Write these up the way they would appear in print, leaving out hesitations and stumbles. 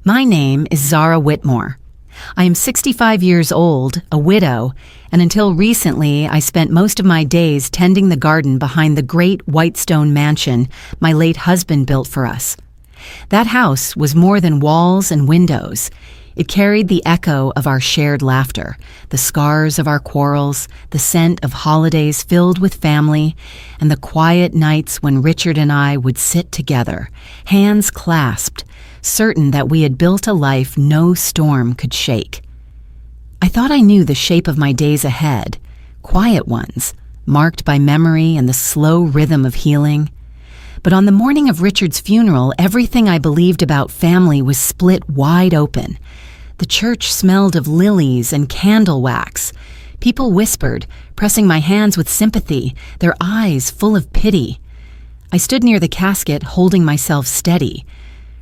My name is Zara Whitmore. I am 65 years old, a widow, and until recently I spent most of my days tending the garden behind the great white-stone mansion my late husband built for us. That house was more than walls and windows. It carried the echo of our shared laughter, the scars of our quarrels, the scent of holidays filled with family, and the quiet nights when Richard and I would sit together, hands clasped, certain that we had built a life no storm could shake. I thought I knew the shape of my days ahead, quiet ones, marked by memory and the slow rhythm of healing. But on the morning of Richard's funeral, everything I believed about family was split wide open. The church smelled of lilies and candle wax. People whispered, pressing my hands with sympathy, their eyes full of pity. I stood near the casket, holding myself steady.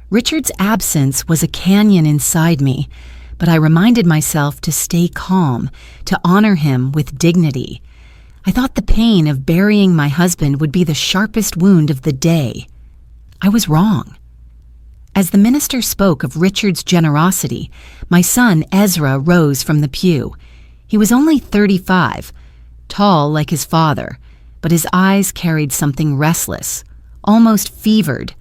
Richard's absence was a canyon inside me, but I reminded myself to stay calm, to honor him with dignity. I thought the pain of burying my husband would be the sharpest wound of the day. I was wrong. As the minister spoke of Richard's generosity, my son Ezra rose from the pew. He was only 35, tall like his father, but his eyes carried something restless, almost fevered.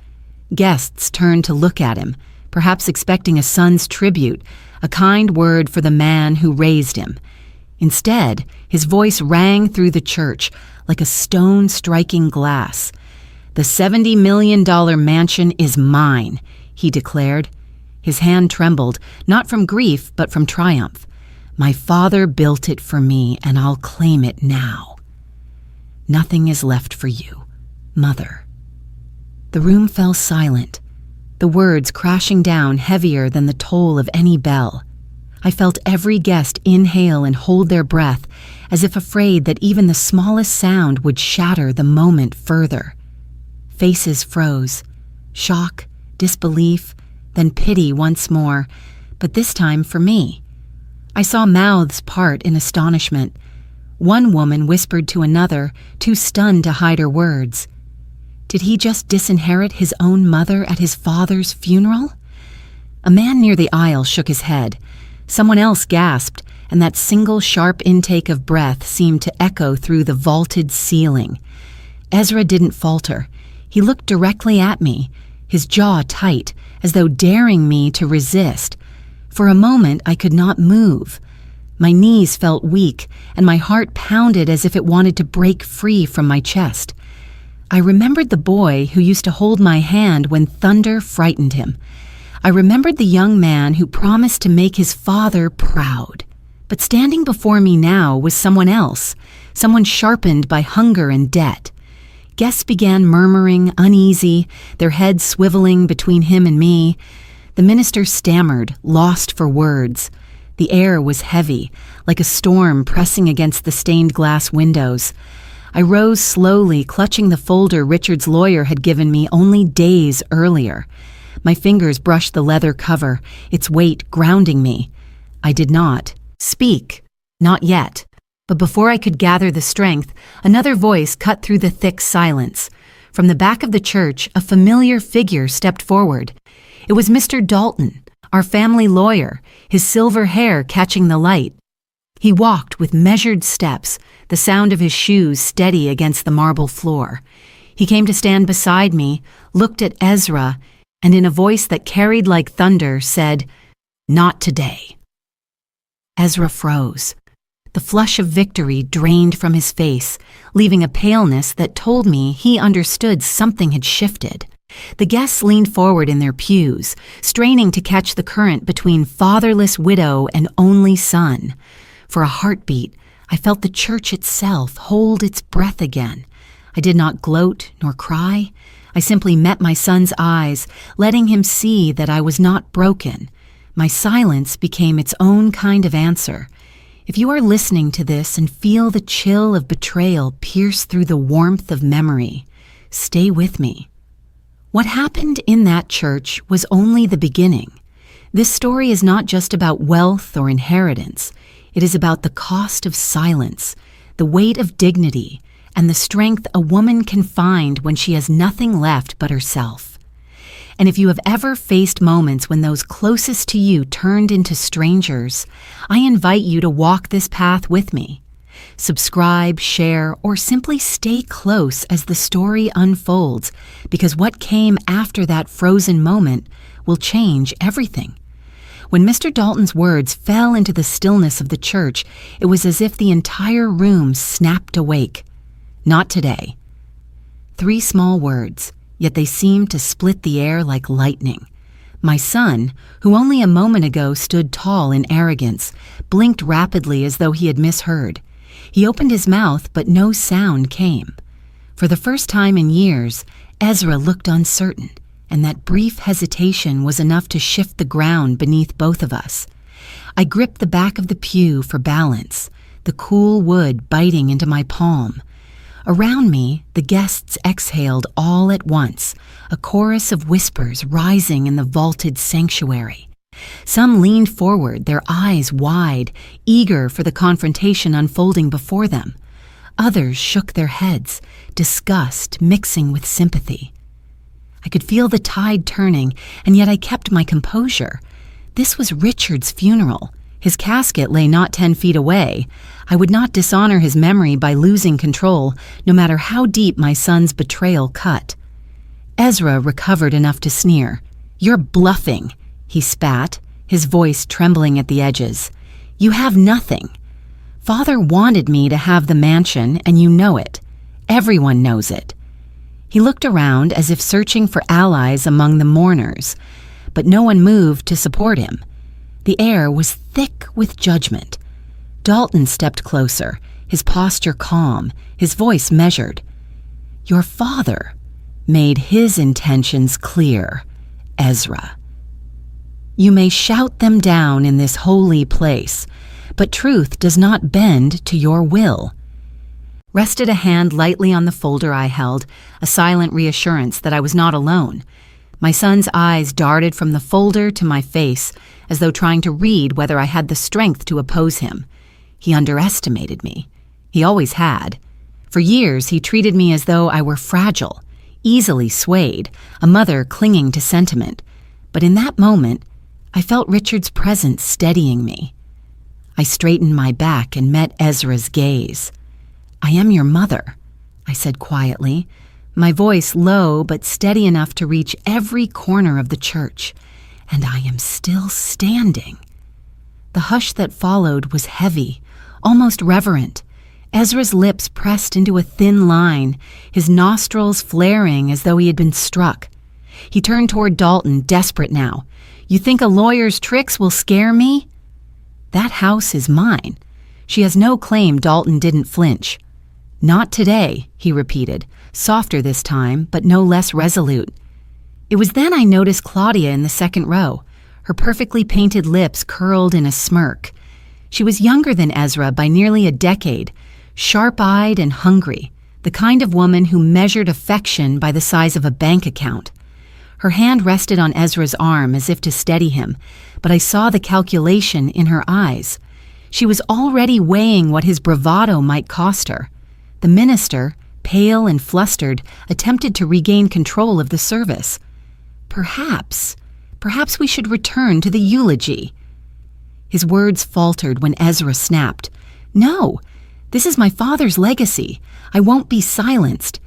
Guests turned to look at him, perhaps expecting a son's tribute, a kind word for the man who raised him. Instead, his voice rang through the church like a stone striking glass. "The $70 million mansion is mine," he declared. His hand trembled, not from grief, but from triumph. "My father built it for me, and I'll claim it now. Nothing is left for you, Mother." The room fell silent, the words crashing down heavier than the toll of any bell. I felt every guest inhale and hold their breath, as if afraid that even the smallest sound would shatter the moment further. Faces froze, shock, disbelief, then pity once more, but this time for me. I saw mouths part in astonishment. One woman whispered to another, too stunned to hide her words. Did he just disinherit his own mother at his father's funeral? A man near the aisle shook his head. Someone else gasped, and that single sharp intake of breath seemed to echo through the vaulted ceiling. Ezra didn't falter. He looked directly at me, his jaw tight, as though daring me to resist. For a moment, I could not move. My knees felt weak, and my heart pounded as if it wanted to break free from my chest. I remembered the boy who used to hold my hand when thunder frightened him. I remembered the young man who promised to make his father proud. But standing before me now was someone else, someone sharpened by hunger and debt. Guests began murmuring, uneasy, their heads swiveling between him and me. The minister stammered, lost for words. The air was heavy, like a storm pressing against the stained glass windows. I rose slowly, clutching the folder Richard's lawyer had given me only days earlier. My fingers brushed the leather cover, its weight grounding me. I did not speak, not yet. But before I could gather the strength, another voice cut through the thick silence. From the back of the church, a familiar figure stepped forward. It was Mr. Dalton, our family lawyer, his silver hair catching the light. He walked with measured steps, the sound of his shoes steady against the marble floor. He came to stand beside me, looked at Ezra, and in a voice that carried like thunder said, "Not today." Ezra froze. The flush of victory drained from his face, leaving a paleness that told me he understood something had shifted. The guests leaned forward in their pews, straining to catch the current between fatherless widow and only son. For a heartbeat, I felt the church itself hold its breath again. I did not gloat nor cry. I simply met my son's eyes, letting him see that I was not broken. My silence became its own kind of answer. If you are listening to this and feel the chill of betrayal pierce through the warmth of memory, stay with me. What happened in that church was only the beginning. This story is not just about wealth or inheritance. It is about the cost of silence, the weight of dignity, and the strength a woman can find when she has nothing left but herself. And if you have ever faced moments when those closest to you turned into strangers, I invite you to walk this path with me. Subscribe, share, or simply stay close as the story unfolds, because what came after that frozen moment will change everything. When Mr. Dalton's words fell into the stillness of the church, it was as if the entire room snapped awake. Not today. 3 small words, yet they seemed to split the air like lightning. My son, who only a moment ago stood tall in arrogance, blinked rapidly as though he had misheard. He opened his mouth, but no sound came. For the first time in years, Ezra looked uncertain, and that brief hesitation was enough to shift the ground beneath both of us. I gripped the back of the pew for balance, the cool wood biting into my palm. Around me, the guests exhaled all at once, a chorus of whispers rising in the vaulted sanctuary. Some leaned forward, their eyes wide, eager for the confrontation unfolding before them. Others shook their heads, disgust mixing with sympathy. I could feel the tide turning, and yet I kept my composure. This was Richard's funeral. His casket lay not 10 feet away. I would not dishonor his memory by losing control, no matter how deep my son's betrayal cut. Ezra recovered enough to sneer. "You're bluffing," he spat, his voice trembling at the edges. "You have nothing. Father wanted me to have the mansion, and you know it. Everyone knows it." He looked around as if searching for allies among the mourners, but no one moved to support him. The air was thick with judgment. Dalton stepped closer, his posture calm, his voice measured. "Your father made his intentions clear, Ezra. You may shout them down in this holy place, but truth does not bend to your will." Rested a hand lightly on the folder I held, a silent reassurance that I was not alone. My son's eyes darted from the folder to my face, as though trying to read whether I had the strength to oppose him. He underestimated me. He always had. For years, he treated me as though I were fragile, easily swayed, a mother clinging to sentiment. But in that moment, I felt Richard's presence steadying me. I straightened my back and met Ezra's gaze. "I am your mother," I said quietly, my voice low but steady enough to reach every corner of the church. "And I am still standing." The hush that followed was heavy, almost reverent. Ezra's lips pressed into a thin line, his nostrils flaring as though he had been struck. He turned toward Dalton, desperate now. "You think a lawyer's tricks will scare me?" "That house is mine." She has no claim Dalton didn't flinch. "Not today," he repeated, softer this time, but no less resolute. It was then I noticed Claudia in the second row, her perfectly painted lips curled in a smirk. She was younger than Ezra by nearly a decade, sharp-eyed and hungry, the kind of woman who measured affection by the size of a bank account. Her hand rested on Ezra's arm as if to steady him, but I saw the calculation in her eyes. She was already weighing what his bravado might cost her. The minister, pale and flustered, attempted to regain control of the service. Perhaps we should return to the eulogy." His words faltered when Ezra snapped. "No, this is my father's legacy. I won't be silenced."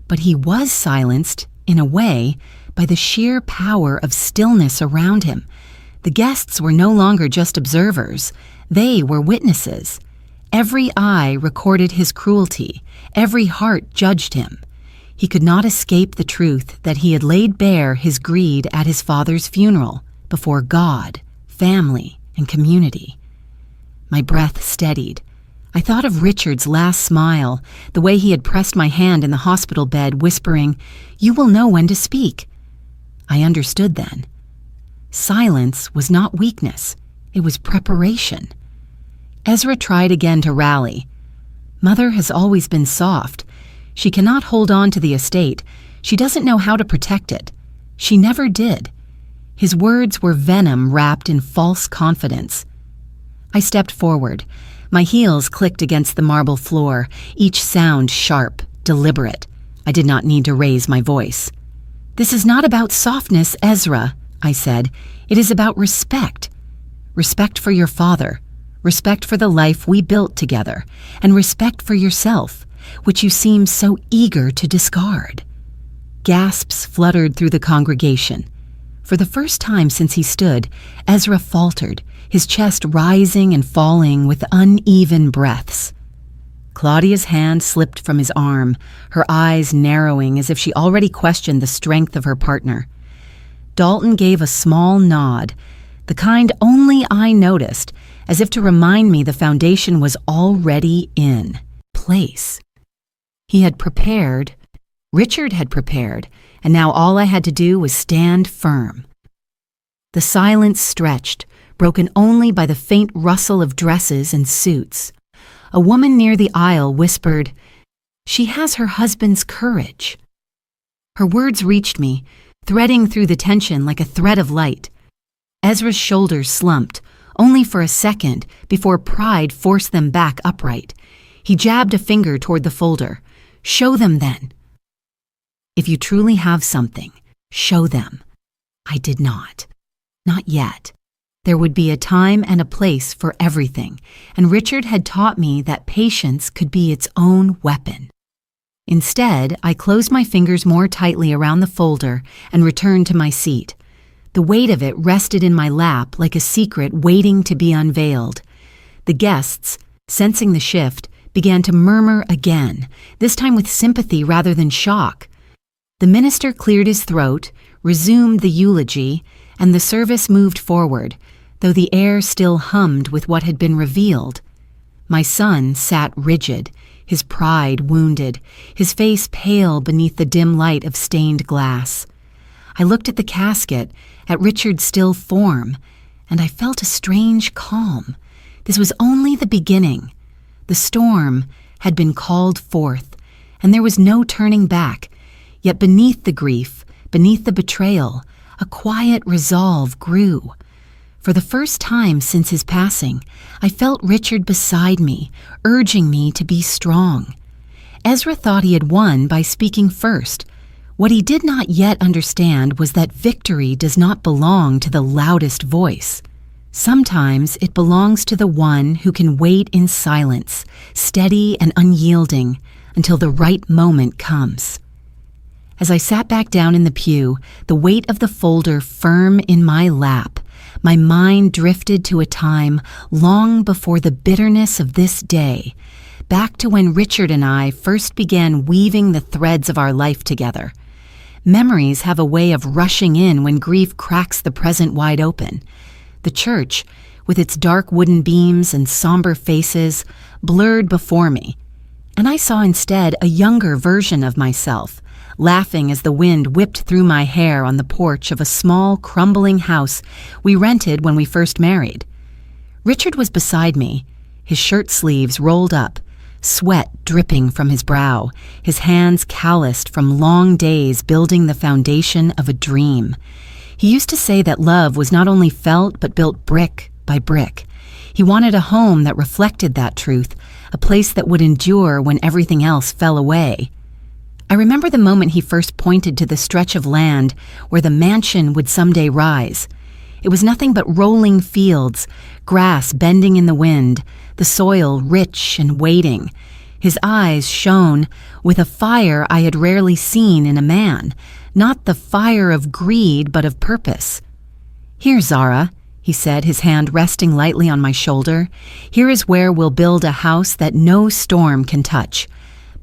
But he was silenced, in a way, by the sheer power of stillness around him. The guests were no longer just observers. They were witnesses. Every eye recorded his cruelty. Every heart judged him. He could not escape the truth that he had laid bare his greed at his father's funeral, before God, family, and community. My breath steadied. I thought of Richard's last smile, the way he had pressed my hand in the hospital bed, whispering, "You will know when to speak." I understood then. Silence was not weakness. It was preparation. Ezra tried again to rally. "Mother has always been soft. She cannot hold on to the estate. She doesn't know how to protect it. She never did." His words were venom wrapped in false confidence. I stepped forward. My heels clicked against the marble floor, each sound sharp, deliberate. I did not need to raise my voice. "This is not about softness, Ezra," I said. "It is about respect. Respect for your father, respect for the life we built together, and respect for yourself, which you seem so eager to discard." Gasps fluttered through the congregation. For the first time since he stood, Ezra faltered, his chest rising and falling with uneven breaths. Claudia's hand slipped from his arm, her eyes narrowing as if she already questioned the strength of her partner. Dalton gave a small nod, the kind only I noticed, as if to remind me the foundation was already in place. He had prepared, Richard had prepared, and now all I had to do was stand firm. The silence stretched, broken only by the faint rustle of dresses and suits. A woman near the aisle whispered, "She has her husband's courage." Her words reached me, threading through the tension like a thread of light. Ezra's shoulders slumped, only for a second before pride forced them back upright. He jabbed a finger toward the folder. "Show them then." "If you truly have something, show them." I did not. Not yet. There would be a time and a place for everything, and Richard had taught me that patience could be its own weapon. Instead, I closed my fingers more tightly around the folder and returned to my seat. The weight of it rested in my lap like a secret waiting to be unveiled. The guests, sensing the shift, began to murmur again, this time with sympathy rather than shock. The minister cleared his throat, resumed the eulogy, and the service moved forward, though the air still hummed with what had been revealed. My son sat rigid, his pride wounded, his face pale beneath the dim light of stained glass. I looked at the casket, at Richard's still form, and I felt a strange calm. This was only the beginning. The storm had been called forth, and there was no turning back. Yet beneath the grief, beneath the betrayal, a quiet resolve grew. For the first time since his passing, I felt Richard beside me, urging me to be strong. Ezra thought he had won by speaking first. What he did not yet understand was that victory does not belong to the loudest voice. Sometimes it belongs to the one who can wait in silence, steady and unyielding, until the right moment comes. As I sat back down in the pew, the weight of the folder firm in my lap, my mind drifted to a time long before the bitterness of this day, back to when Richard and I first began weaving the threads of our life together. Memories have a way of rushing in when grief cracks the present wide open. The church, with its dark wooden beams and somber faces, blurred before me, and I saw instead a younger version of myself, laughing as the wind whipped through my hair on the porch of a small, crumbling house we rented when we first married. Richard was beside me, his shirt sleeves rolled up, sweat dripping from his brow, his hands calloused from long days building the foundation of a dream. He used to say that love was not only felt but built brick by brick. He wanted a home that reflected that truth, a place that would endure when everything else fell away. I remember the moment he first pointed to the stretch of land where the mansion would someday rise. It was nothing but rolling fields, grass bending in the wind, the soil rich and waiting. His eyes shone with a fire I had rarely seen in a man, not the fire of greed but of purpose. "Here, Zara," he said, his hand resting lightly on my shoulder. "Here is where we'll build a house that no storm can touch.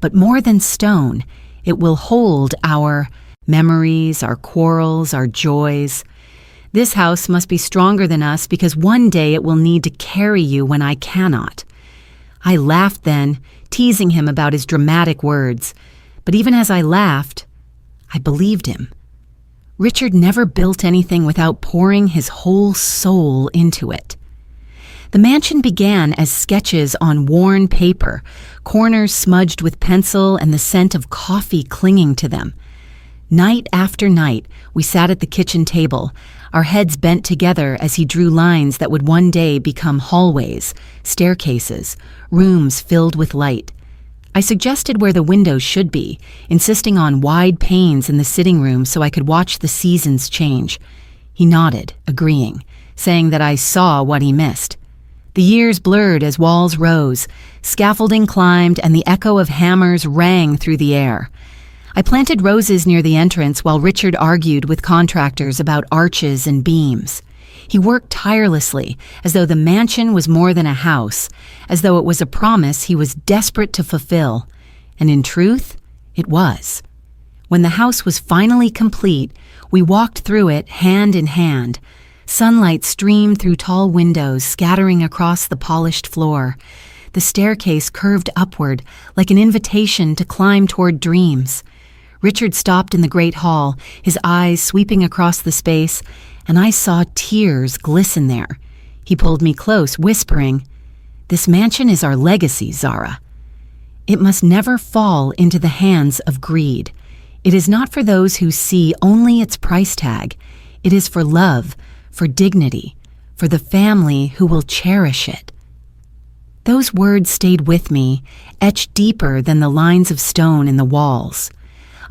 But more than stone, it will hold our memories, our quarrels, our joys. This house must be stronger than us because one day it will need to carry you when I cannot." I laughed then, teasing him about his dramatic words. But even as I laughed, I believed him. Richard never built anything without pouring his whole soul into it. The mansion began as sketches on worn paper, corners smudged with pencil and the scent of coffee clinging to them. Night after night, we sat at the kitchen table, our heads bent together as he drew lines that would one day become hallways, staircases, rooms filled with light. I suggested where the windows should be, insisting on wide panes in the sitting room so I could watch the seasons change. He nodded, agreeing, saying that I saw what he missed. The years blurred as walls rose, scaffolding climbed, and the echo of hammers rang through the air. I planted roses near the entrance while Richard argued with contractors about arches and beams. He worked tirelessly, as though the mansion was more than a house, as though it was a promise he was desperate to fulfill. And in truth, it was. When the house was finally complete, we walked through it hand in hand. Sunlight streamed through tall windows, scattering across the polished floor. The staircase curved upward, like an invitation to climb toward dreams. Richard stopped in the great hall, his eyes sweeping across the space, and I saw tears glisten there. He pulled me close, whispering, "This mansion is our legacy, Zara. It must never fall into the hands of greed. It is not for those who see only its price tag. It is for love, for dignity, for the family who will cherish it." Those words stayed with me, etched deeper than the lines of stone in the walls.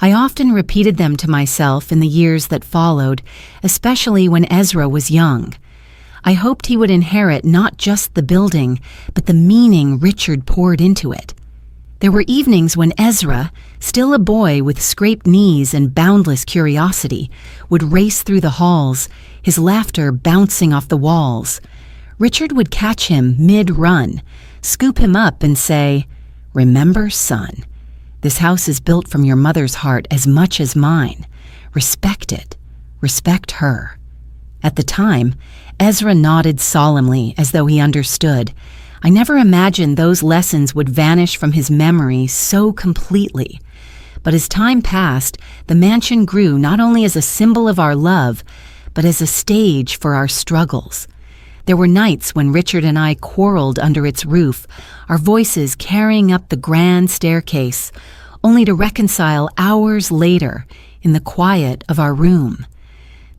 I often repeated them to myself in the years that followed, especially when Ezra was young. I hoped he would inherit not just the building, but the meaning Richard poured into it. There were evenings when Ezra, still a boy with scraped knees and boundless curiosity, would race through the halls, his laughter bouncing off the walls. Richard would catch him mid-run, scoop him up and say, "Remember, son, this house is built from your mother's heart as much as mine. Respect it. Respect her." At the time, Ezra nodded solemnly as though he understood. I never imagined those lessons would vanish from his memory so completely. But as time passed, the mansion grew not only as a symbol of our love, but as a stage for our struggles. There were nights when Richard and I quarreled under its roof, our voices carrying up the grand staircase, only to reconcile hours later in the quiet of our room.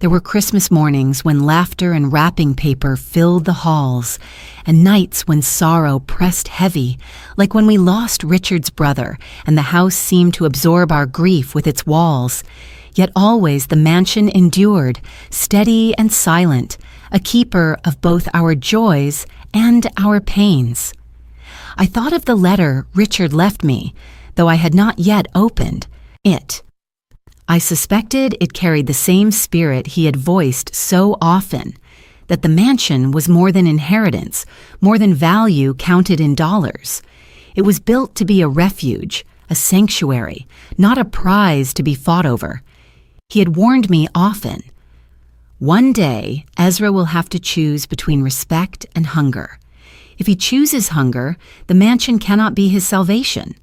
There were Christmas mornings when laughter and wrapping paper filled the halls, and nights when sorrow pressed heavy, like when we lost Richard's brother and the house seemed to absorb our grief with its walls. Yet always the mansion endured, steady and silent, a keeper of both our joys and our pains. I thought of the letter Richard left me, though I had not yet opened it. I suspected it carried the same spirit he had voiced so often, that the mansion was more than inheritance, more than value counted in dollars. It was built to be a refuge, a sanctuary, not a prize to be fought over. He had warned me often, "One day, Ezra will have to choose between respect and hunger. If he chooses hunger, the mansion cannot be his salvation."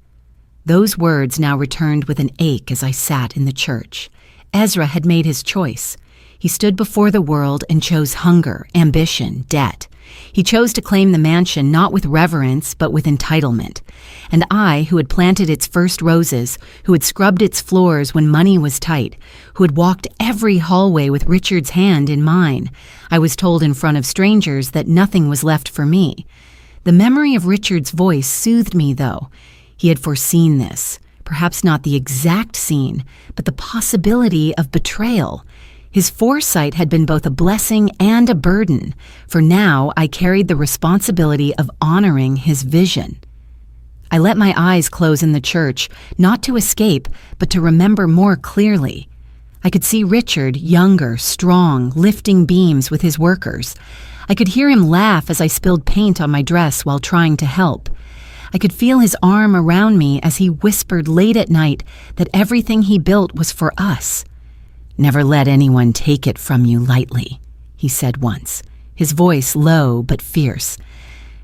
Those words now returned with an ache as I sat in the church. Ezra had made his choice. He stood before the world and chose hunger, ambition, debt. He chose to claim the mansion not with reverence, but with entitlement. And I, who had planted its first roses, who had scrubbed its floors when money was tight, who had walked every hallway with Richard's hand in mine, I was told in front of strangers that nothing was left for me. The memory of Richard's voice soothed me, though. He had foreseen this, perhaps not the exact scene, but the possibility of betrayal. His foresight had been both a blessing and a burden, for now I carried the responsibility of honoring his vision. I let my eyes close in the church, not to escape, but to remember more clearly. I could see Richard, younger, strong, lifting beams with his workers. I could hear him laugh as I spilled paint on my dress while trying to help. I could feel his arm around me as he whispered late at night that everything he built was for us. "Never let anyone take it from you lightly," he said once, his voice low but fierce.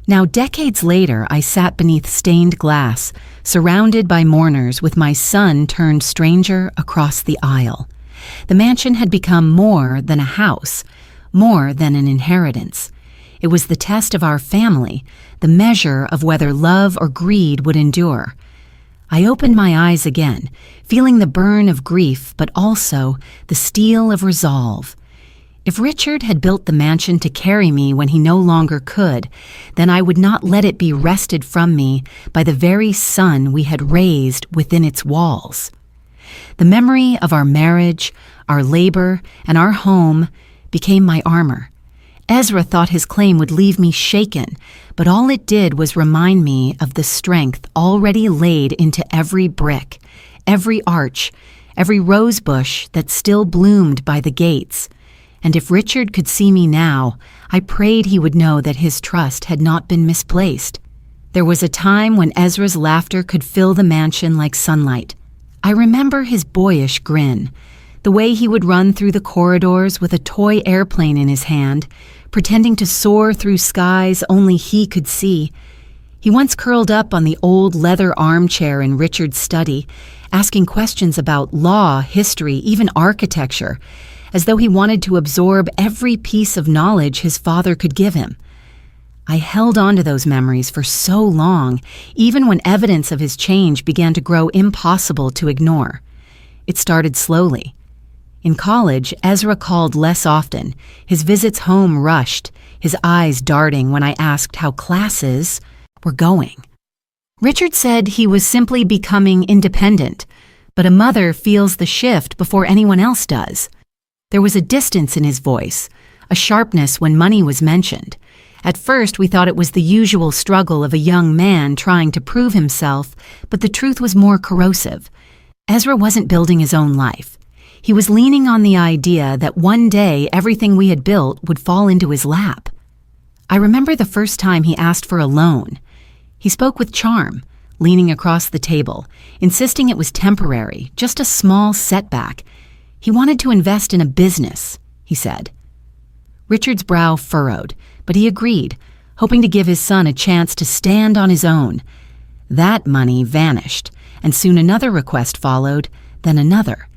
Now, decades later, I sat beneath stained glass, surrounded by mourners with my son turned stranger across the aisle. The mansion had become more than a house, more than an inheritance. It was the test of our family, the measure of whether love or greed would endure. I opened my eyes again, feeling the burn of grief, but also the steel of resolve. If Richard had built the mansion to carry me when he no longer could, then I would not let it be wrested from me by the very son we had raised within its walls. The memory of our marriage, our labor, and our home became my armor. Ezra thought his claim would leave me shaken, but all it did was remind me of the strength already laid into every brick, every arch, every rose bush that still bloomed by the gates. And if Richard could see me now, I prayed he would know that his trust had not been misplaced. There was a time when Ezra's laughter could fill the mansion like sunlight. I remember his boyish grin, the way he would run through the corridors with a toy airplane in his hand, pretending to soar through skies only he could see. He once curled up on the old leather armchair in Richard's study, asking questions about law, history, even architecture, as though he wanted to absorb every piece of knowledge his father could give him. I held on to those memories for so long, even when evidence of his change began to grow impossible to ignore. It started slowly. In college, Ezra called less often, his visits home rushed, his eyes darting when I asked how classes were going. Richard said he was simply becoming independent, but a mother feels the shift before anyone else does. There was a distance in his voice, a sharpness when money was mentioned. At first, we thought it was the usual struggle of a young man trying to prove himself, but the truth was more corrosive. Ezra wasn't building his own life. He was leaning on the idea that one day everything we had built would fall into his lap. I remember the first time he asked for a loan. He spoke with charm, leaning across the table, insisting it was temporary, just a small setback. He wanted to invest in a business, he said. Richard's brow furrowed, but he agreed, hoping to give his son a chance to stand on his own. That money vanished, and soon another request followed, then another.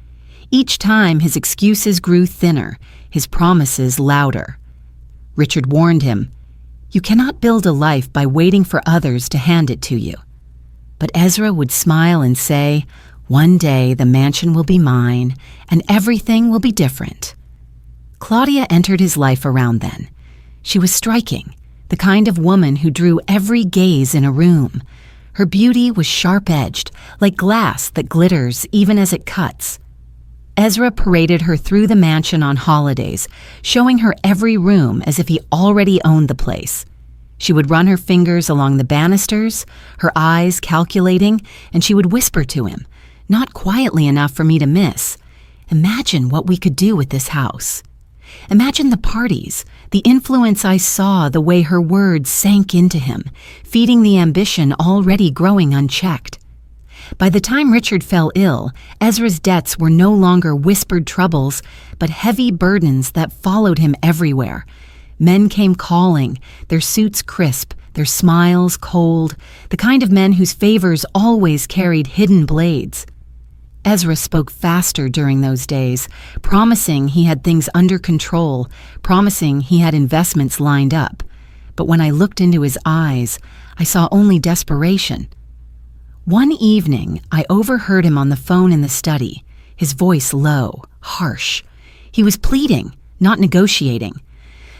Each time his excuses grew thinner, his promises louder. Richard warned him, "You cannot build a life by waiting for others to hand it to you." But Ezra would smile and say, "One day the mansion will be mine, and everything will be different." Claudia entered his life around then. She was striking, the kind of woman who drew every gaze in a room. Her beauty was sharp-edged, like glass that glitters even as it cuts. Ezra paraded her through the mansion on holidays, showing her every room as if he already owned the place. She would run her fingers along the banisters, her eyes calculating, and she would whisper to him, not quietly enough for me to miss, "Imagine what we could do with this house." Imagine the parties, the influence I saw, the way her words sank into him, feeding the ambition already growing unchecked. By the time Richard fell ill, Ezra's debts were no longer whispered troubles, but heavy burdens that followed him everywhere. Men came calling, their suits crisp, their smiles cold, the kind of men whose favors always carried hidden blades. Ezra spoke faster during those days, promising he had things under control, promising he had investments lined up. But when I looked into his eyes, I saw only desperation. One evening, I overheard him on the phone in the study, his voice low, harsh. He was pleading, not negotiating.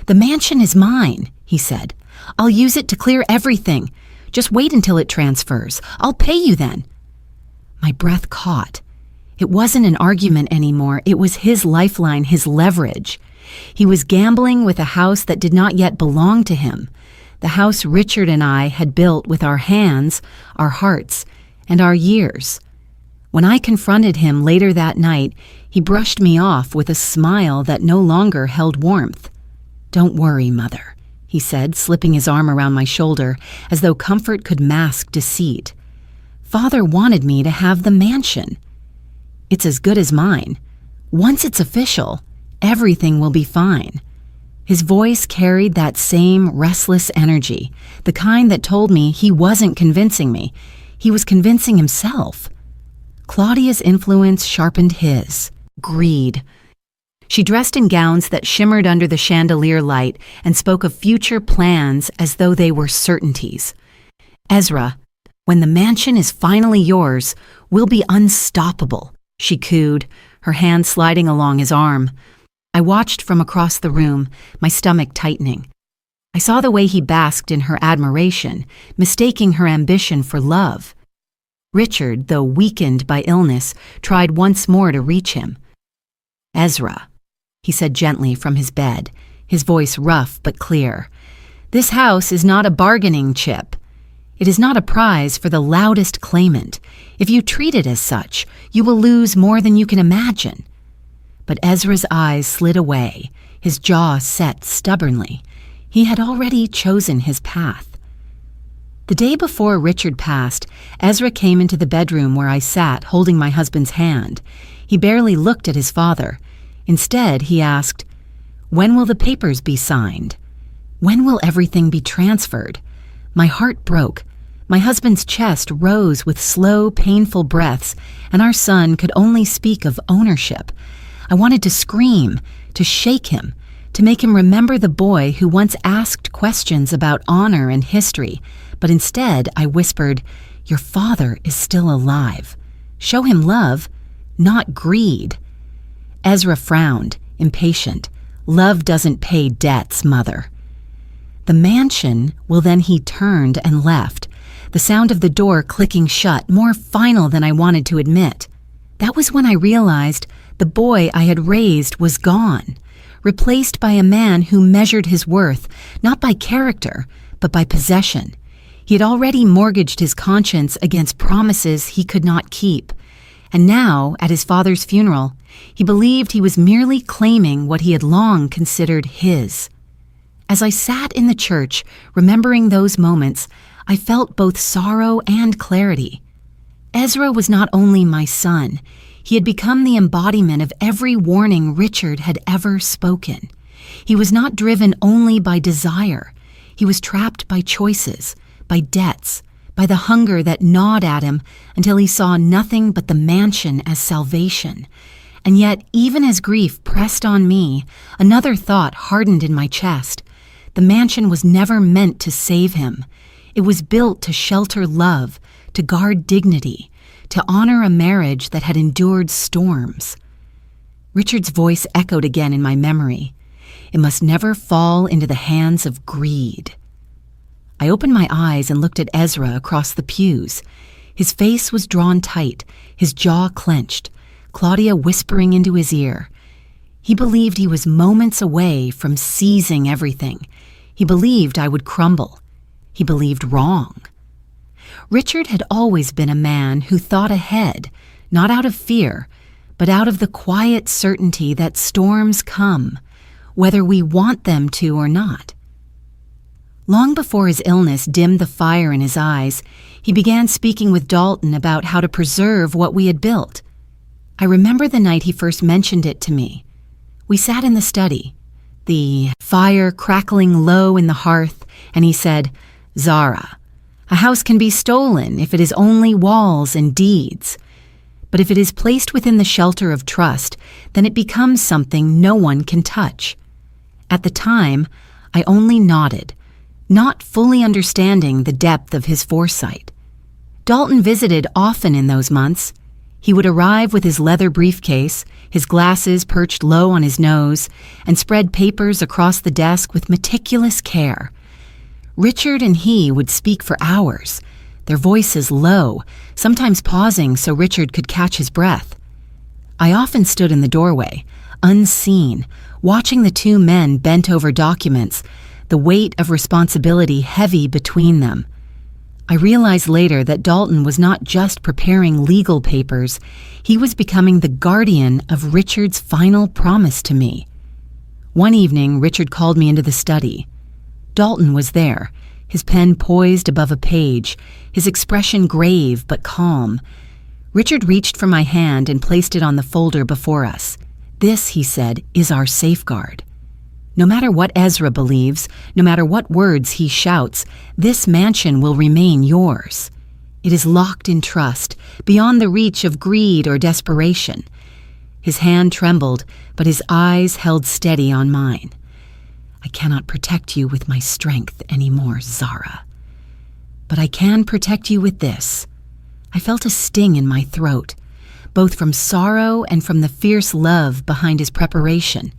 "The mansion is mine," he said. "I'll use it to clear everything. Just wait until it transfers. I'll pay you then." My breath caught. It wasn't an argument anymore. It was his lifeline, his leverage. He was gambling with a house that did not yet belong to him, the house Richard and I had built with our hands, our hearts, and our years. When I confronted him later that night, he brushed me off with a smile that no longer held warmth. "Don't worry, Mother," he said, slipping his arm around my shoulder, as though comfort could mask deceit. "Father wanted me to have the mansion. It's as good as mine. Once it's official, everything will be fine." His voice carried that same restless energy, the kind that told me he wasn't convincing me. He was convincing himself. Claudia's influence sharpened his. Greed. She dressed in gowns that shimmered under the chandelier light and spoke of future plans as though they were certainties. "Ezra, when the mansion is finally yours, we'll be unstoppable," she cooed, her hand sliding along his arm. I watched from across the room, my stomach tightening. I saw the way he basked in her admiration, mistaking her ambition for love. Richard, though weakened by illness, tried once more to reach him. "Ezra," he said gently from his bed, his voice rough but clear, "this house is not a bargaining chip. It is not a prize for the loudest claimant. If you treat it as such, you will lose more than you can imagine." But Ezra's eyes slid away, his jaw set stubbornly. He had already chosen his path. The day before Richard passed, Ezra came into the bedroom where I sat, holding my husband's hand. He barely looked at his father. Instead, he asked, "When will the papers be signed? When will everything be transferred?" My heart broke. My husband's chest rose with slow, painful breaths, and our son could only speak of ownership. I wanted to scream, to shake him, to make him remember the boy who once asked questions about honor and history, but instead I whispered, "Your father is still alive. Show him love, not greed." Ezra frowned, impatient. "Love doesn't pay debts, Mother." "The mansion," well, then he turned and left, the sound of the door clicking shut, more final than I wanted to admit. That was when I realized the boy I had raised was gone, replaced by a man who measured his worth, not by character, but by possession. He had already mortgaged his conscience against promises he could not keep. And now, at his father's funeral, he believed he was merely claiming what he had long considered his. As I sat in the church, remembering those moments, I felt both sorrow and clarity. Ezra was not only my son, he had become the embodiment of every warning Richard had ever spoken. He was not driven only by desire. He was trapped by choices, by debts, by the hunger that gnawed at him until he saw nothing but the mansion as salvation. And yet, even as grief pressed on me, another thought hardened in my chest. The mansion was never meant to save him. It was built to shelter love, to guard dignity, to honor a marriage that had endured storms. Richard's voice echoed again in my memory. It must never fall into the hands of greed. I opened my eyes and looked at Ezra across the pews. His face was drawn tight, his jaw clenched, Claudia whispering into his ear. He believed he was moments away from seizing everything. He believed I would crumble. He believed wrong. Richard had always been a man who thought ahead, not out of fear, but out of the quiet certainty that storms come, whether we want them to or not. Long before his illness dimmed the fire in his eyes, he began speaking with Dalton about how to preserve what we had built. I remember the night he first mentioned it to me. We sat in the study, the fire crackling low in the hearth, and he said, "Zara, a house can be stolen if it is only walls and deeds. But if it is placed within the shelter of trust, then it becomes something no one can touch." At the time, I only nodded, not fully understanding the depth of his foresight. Dalton visited often in those months. He would arrive with his leather briefcase, his glasses perched low on his nose, and spread papers across the desk with meticulous care. Richard and he would speak for hours, their voices low, sometimes pausing so Richard could catch his breath. I often stood in the doorway, unseen, watching the two men bent over documents, the weight of responsibility heavy between them. I realized later that Dalton was not just preparing legal papers, he was becoming the guardian of Richard's final promise to me. One evening, Richard called me into the study. Dalton was there, his pen poised above a page, his expression grave but calm. Richard reached for my hand and placed it on the folder before us. "This," he said, "is our safeguard. No matter what Ezra believes, no matter what words he shouts, this mansion will remain yours. It is locked in trust, beyond the reach of greed or desperation." His hand trembled, but his eyes held steady on mine. "I cannot protect you with my strength anymore, Zara. But I can protect you with this." I felt a sting in my throat, both from sorrow and from the fierce love behind his preparation.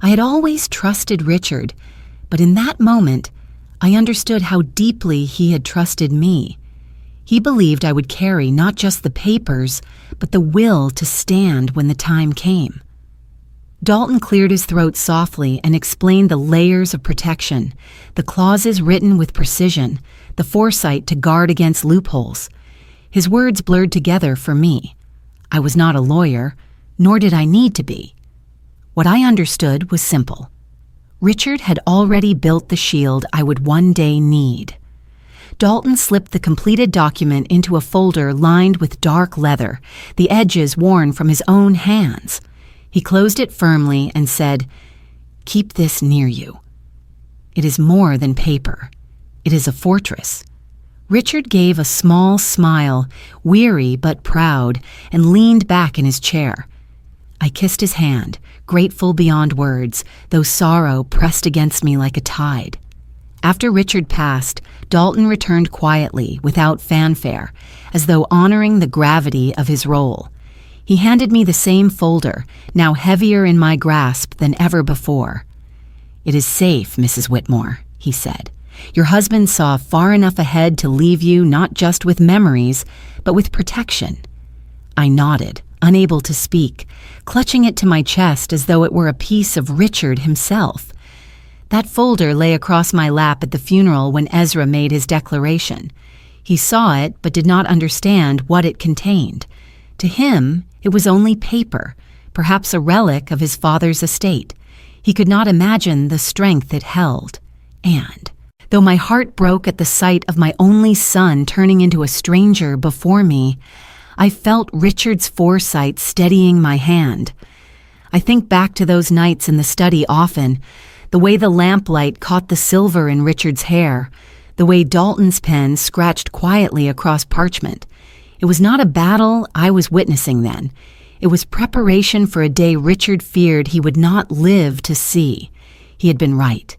I had always trusted Richard, but in that moment, I understood how deeply he had trusted me. He believed I would carry not just the papers, but the will to stand when the time came. Dalton cleared his throat softly and explained the layers of protection, the clauses written with precision, the foresight to guard against loopholes. His words blurred together for me. I was not a lawyer, nor did I need to be. What I understood was simple. Richard had already built the shield I would one day need. Dalton slipped the completed document into a folder lined with dark leather, the edges worn from his own hands. He closed it firmly and said, "Keep this near you. It is more than paper. It is a fortress." Richard gave a small smile, weary but proud, and leaned back in his chair. I kissed his hand, grateful beyond words, though sorrow pressed against me like a tide. After Richard passed, Dalton returned quietly, without fanfare, as though honoring the gravity of his role. He handed me the same folder, now heavier in my grasp than ever before. "It is safe, Mrs. Whitmore," he said. "Your husband saw far enough ahead to leave you not just with memories, but with protection." I nodded, unable to speak, clutching it to my chest as though it were a piece of Richard himself. That folder lay across my lap at the funeral when Ezra made his declaration. He saw it, but did not understand what it contained. To him, it was only paper, perhaps a relic of his father's estate. He could not imagine the strength it held. And, though my heart broke at the sight of my only son turning into a stranger before me, I felt Richard's foresight steadying my hand. I think back to those nights in the study often, the way the lamplight caught the silver in Richard's hair, the way Dalton's pen scratched quietly across parchment. It was not a battle I was witnessing then. It was preparation for a day Richard feared he would not live to see. He had been right.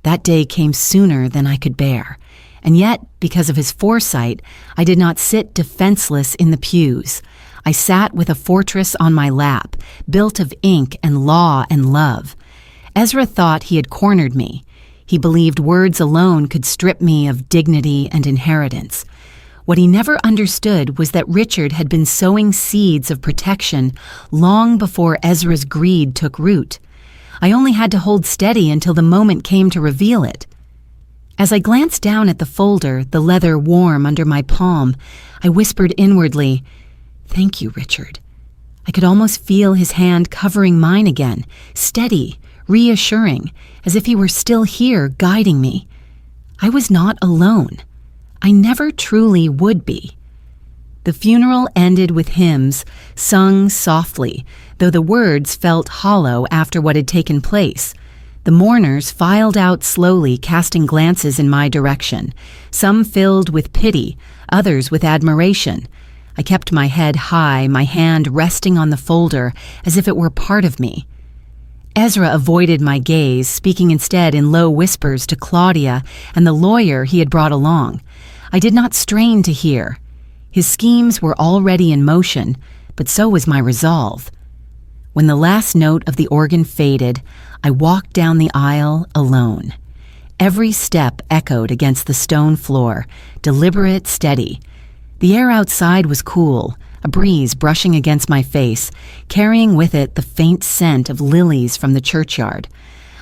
That day came sooner than I could bear. And yet, because of his foresight, I did not sit defenseless in the pews. I sat with a fortress on my lap, built of ink and law and love. Ezra thought he had cornered me. He believed words alone could strip me of dignity and inheritance. What he never understood was that Richard had been sowing seeds of protection long before Ezra's greed took root. I only had to hold steady until the moment came to reveal it. As I glanced down at the folder, the leather warm under my palm, I whispered inwardly, "Thank you, Richard." I could almost feel his hand covering mine again, steady, reassuring, as if he were still here guiding me. I was not alone. I never truly would be. The funeral ended with hymns, sung softly, though the words felt hollow after what had taken place. The mourners filed out slowly, casting glances in my direction, some filled with pity, others with admiration. I kept my head high, my hand resting on the folder as if it were part of me. Ezra avoided my gaze, speaking instead in low whispers to Claudia and the lawyer he had brought along. I did not strain to hear. His schemes were already in motion, but so was my resolve. When the last note of the organ faded, I walked down the aisle alone. Every step echoed against the stone floor, deliberate, steady. The air outside was cool, a breeze brushing against my face, carrying with it the faint scent of lilies from the churchyard.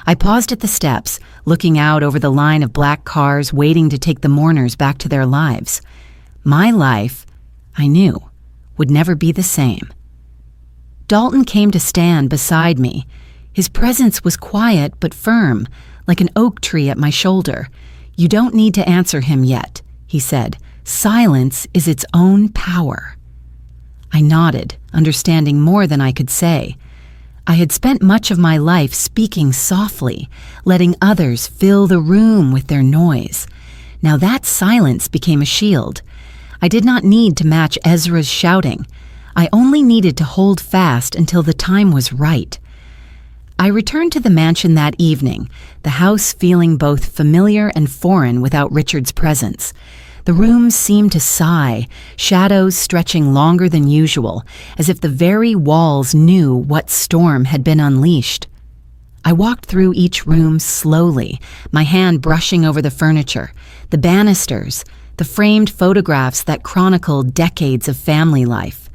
I paused at the steps, looking out over the line of black cars waiting to take the mourners back to their lives. My life, I knew, would never be the same. Dalton came to stand beside me. His presence was quiet but firm, like an oak tree at my shoulder. "You don't need to answer him yet," he said. "Silence is its own power." I nodded, understanding more than I could say. I had spent much of my life speaking softly, letting others fill the room with their noise. Now that silence became a shield. I did not need to match Ezra's shouting. I only needed to hold fast until the time was right. I returned to the mansion that evening, the house feeling both familiar and foreign without Richard's presence. The room seemed to sigh, shadows stretching longer than usual, as if the very walls knew what storm had been unleashed. I walked through each room slowly, my hand brushing over the furniture, the banisters, the framed photographs that chronicled decades of family life.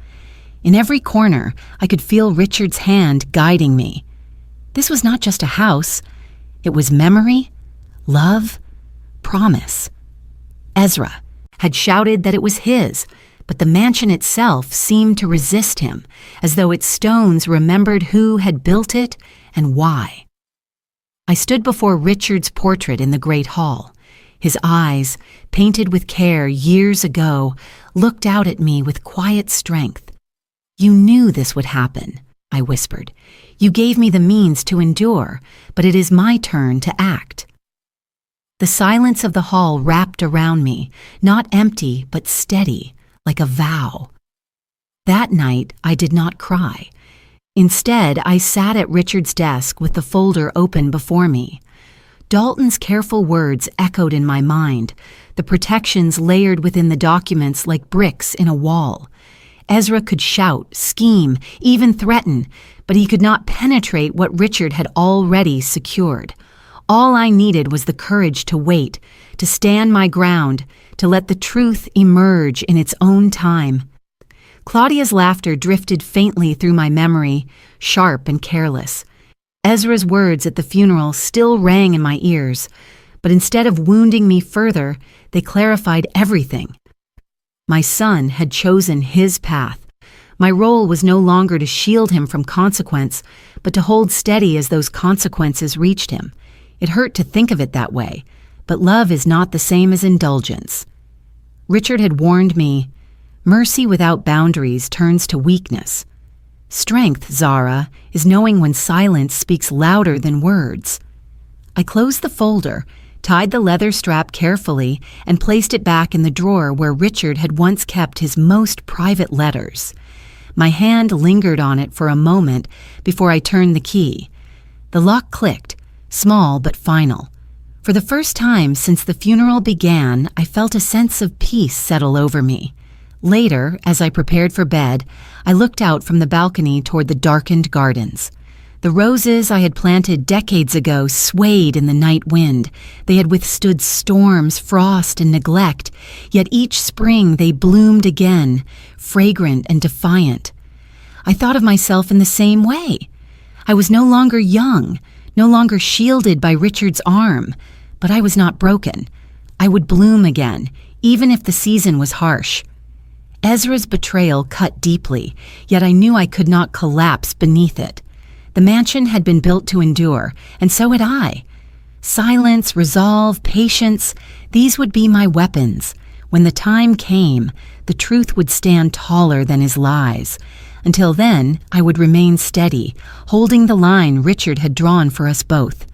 In every corner, I could feel Richard's hand guiding me. This was not just a house. It was memory, love, promise. Ezra had shouted that it was his, but the mansion itself seemed to resist him, as though its stones remembered who had built it and why. I stood before Richard's portrait in the great hall. His eyes, painted with care years ago, looked out at me with quiet strength. "You knew this would happen," I whispered. "You gave me the means to endure, but it is my turn to act." The silence of the hall wrapped around me, not empty but steady, like a vow. That night, I did not cry. Instead, I sat at Richard's desk with the folder open before me. Dalton's careful words echoed in my mind, the protections layered within the documents like bricks in a wall. Ezra could shout, scheme, even threaten, but he could not penetrate what Richard had already secured. All I needed was the courage to wait, to stand my ground, to let the truth emerge in its own time. Claudia's laughter drifted faintly through my memory, sharp and careless. Ezra's words at the funeral still rang in my ears, but instead of wounding me further, they clarified everything. My son had chosen his path. My role was no longer to shield him from consequence, but to hold steady as those consequences reached him. It hurt to think of it that way, but love is not the same as indulgence. Richard had warned me, mercy without boundaries turns to weakness. Strength, Zara, is knowing when silence speaks louder than words. I closed the folder, tied the leather strap carefully, and placed it back in the drawer where Richard had once kept his most private letters. My hand lingered on it for a moment before I turned the key. The lock clicked, small but final. For the first time since the funeral began, I felt a sense of peace settle over me. Later, as I prepared for bed, I looked out from the balcony toward the darkened gardens. The roses I had planted decades ago swayed in the night wind. They had withstood storms, frost, and neglect, yet each spring they bloomed again, fragrant and defiant. I thought of myself in the same way. I was no longer young, no longer shielded by Richard's arm, but I was not broken. I would bloom again, even if the season was harsh. Ezra's betrayal cut deeply, yet I knew I could not collapse beneath it. The mansion had been built to endure, and so had I. Silence, resolve, patience, these would be my weapons. When the time came, the truth would stand taller than his lies. Until then, I would remain steady, holding the line Richard had drawn for us both.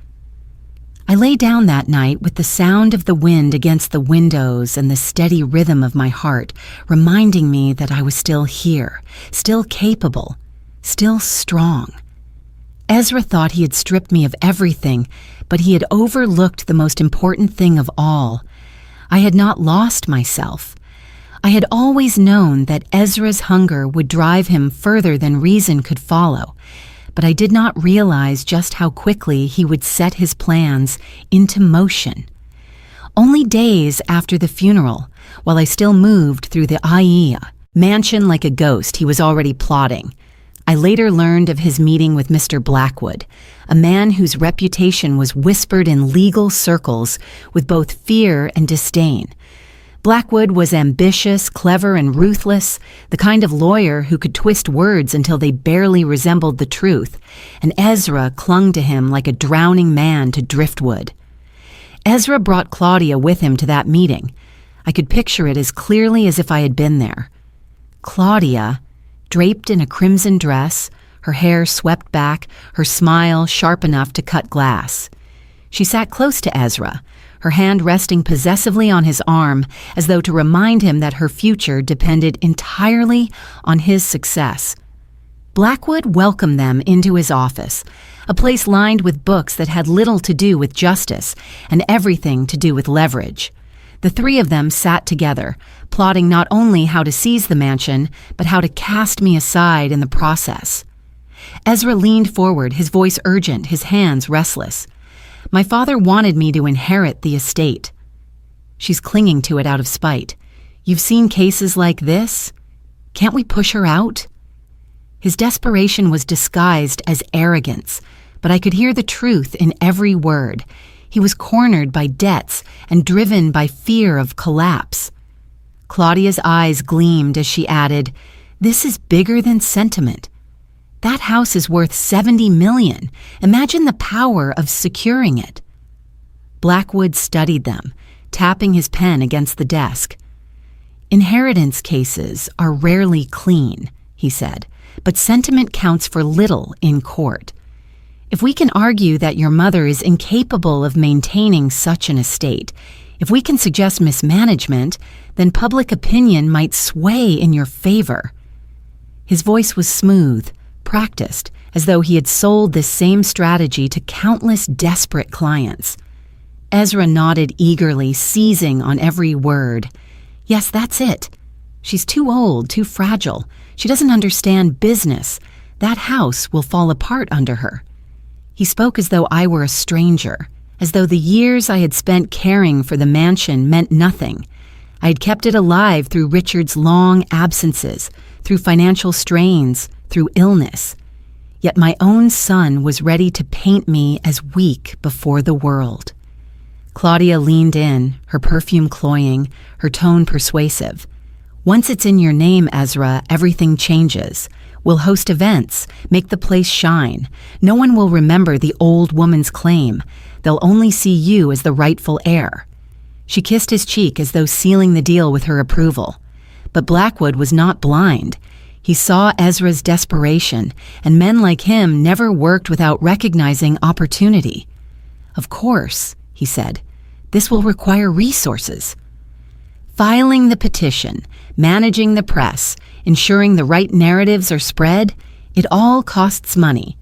I lay down that night with the sound of the wind against the windows and the steady rhythm of my heart, reminding me that I was still here, still capable, still strong. Ezra thought he had stripped me of everything, but he had overlooked the most important thing of all. I had not lost myself. I had always known that Ezra's hunger would drive him further than reason could follow, but I did not realize just how quickly he would set his plans into motion. Only days after the funeral, while I still moved through the Aia mansion like a ghost, he was already plotting. I later learned of his meeting with Mr. Blackwood, a man whose reputation was whispered in legal circles with both fear and disdain. Blackwood was ambitious, clever, and ruthless, the kind of lawyer who could twist words until they barely resembled the truth, and Ezra clung to him like a drowning man to driftwood. Ezra brought Claudia with him to that meeting. I could picture it as clearly as if I had been there. Claudia, draped in a crimson dress, her hair swept back, her smile sharp enough to cut glass. She sat close to Ezra, her hand resting possessively on his arm, as though to remind him that her future depended entirely on his success. Blackwood welcomed them into his office, a place lined with books that had little to do with justice and everything to do with leverage. The three of them sat together, plotting not only how to seize the mansion, but how to cast me aside in the process. Ezra leaned forward, his voice urgent, his hands restless. My father wanted me to inherit the estate. She's clinging to it out of spite. You've seen cases like this? Can't we push her out? His desperation was disguised as arrogance, but I could hear the truth in every word. He was cornered by debts and driven by fear of collapse. Claudia's eyes gleamed as she added, "This is bigger than sentiment. That house is worth $70 million. Imagine the power of securing it." Blackwood studied them, tapping his pen against the desk. "Inheritance cases are rarely clean," he said, "but sentiment counts for little in court. If we can argue that your mother is incapable of maintaining such an estate, if we can suggest mismanagement, then public opinion might sway in your favor." His voice was smooth, practiced, as though he had sold this same strategy to countless desperate clients. Ezra nodded eagerly, seizing on every word. "Yes, that's it. She's too old, too fragile. She doesn't understand business. That house will fall apart under her." He spoke as though I were a stranger, as though the years I had spent caring for the mansion meant nothing. I had kept it alive through Richard's long absences, through financial strains, through illness. Yet my own son was ready to paint me as weak before the world. Claudia leaned in, her perfume cloying, her tone persuasive. "Once it's in your name, Ezra, everything changes. We'll host events, make the place shine. No one will remember the old woman's claim. They'll only see you as the rightful heir." She kissed his cheek as though sealing the deal with her approval. But Blackwood was not blind. He saw Ezra's desperation, and men like him never worked without recognizing opportunity. "Of course," he said, "this will require resources." Filing the petition, managing the press, ensuring the right narratives are spread, it all costs money.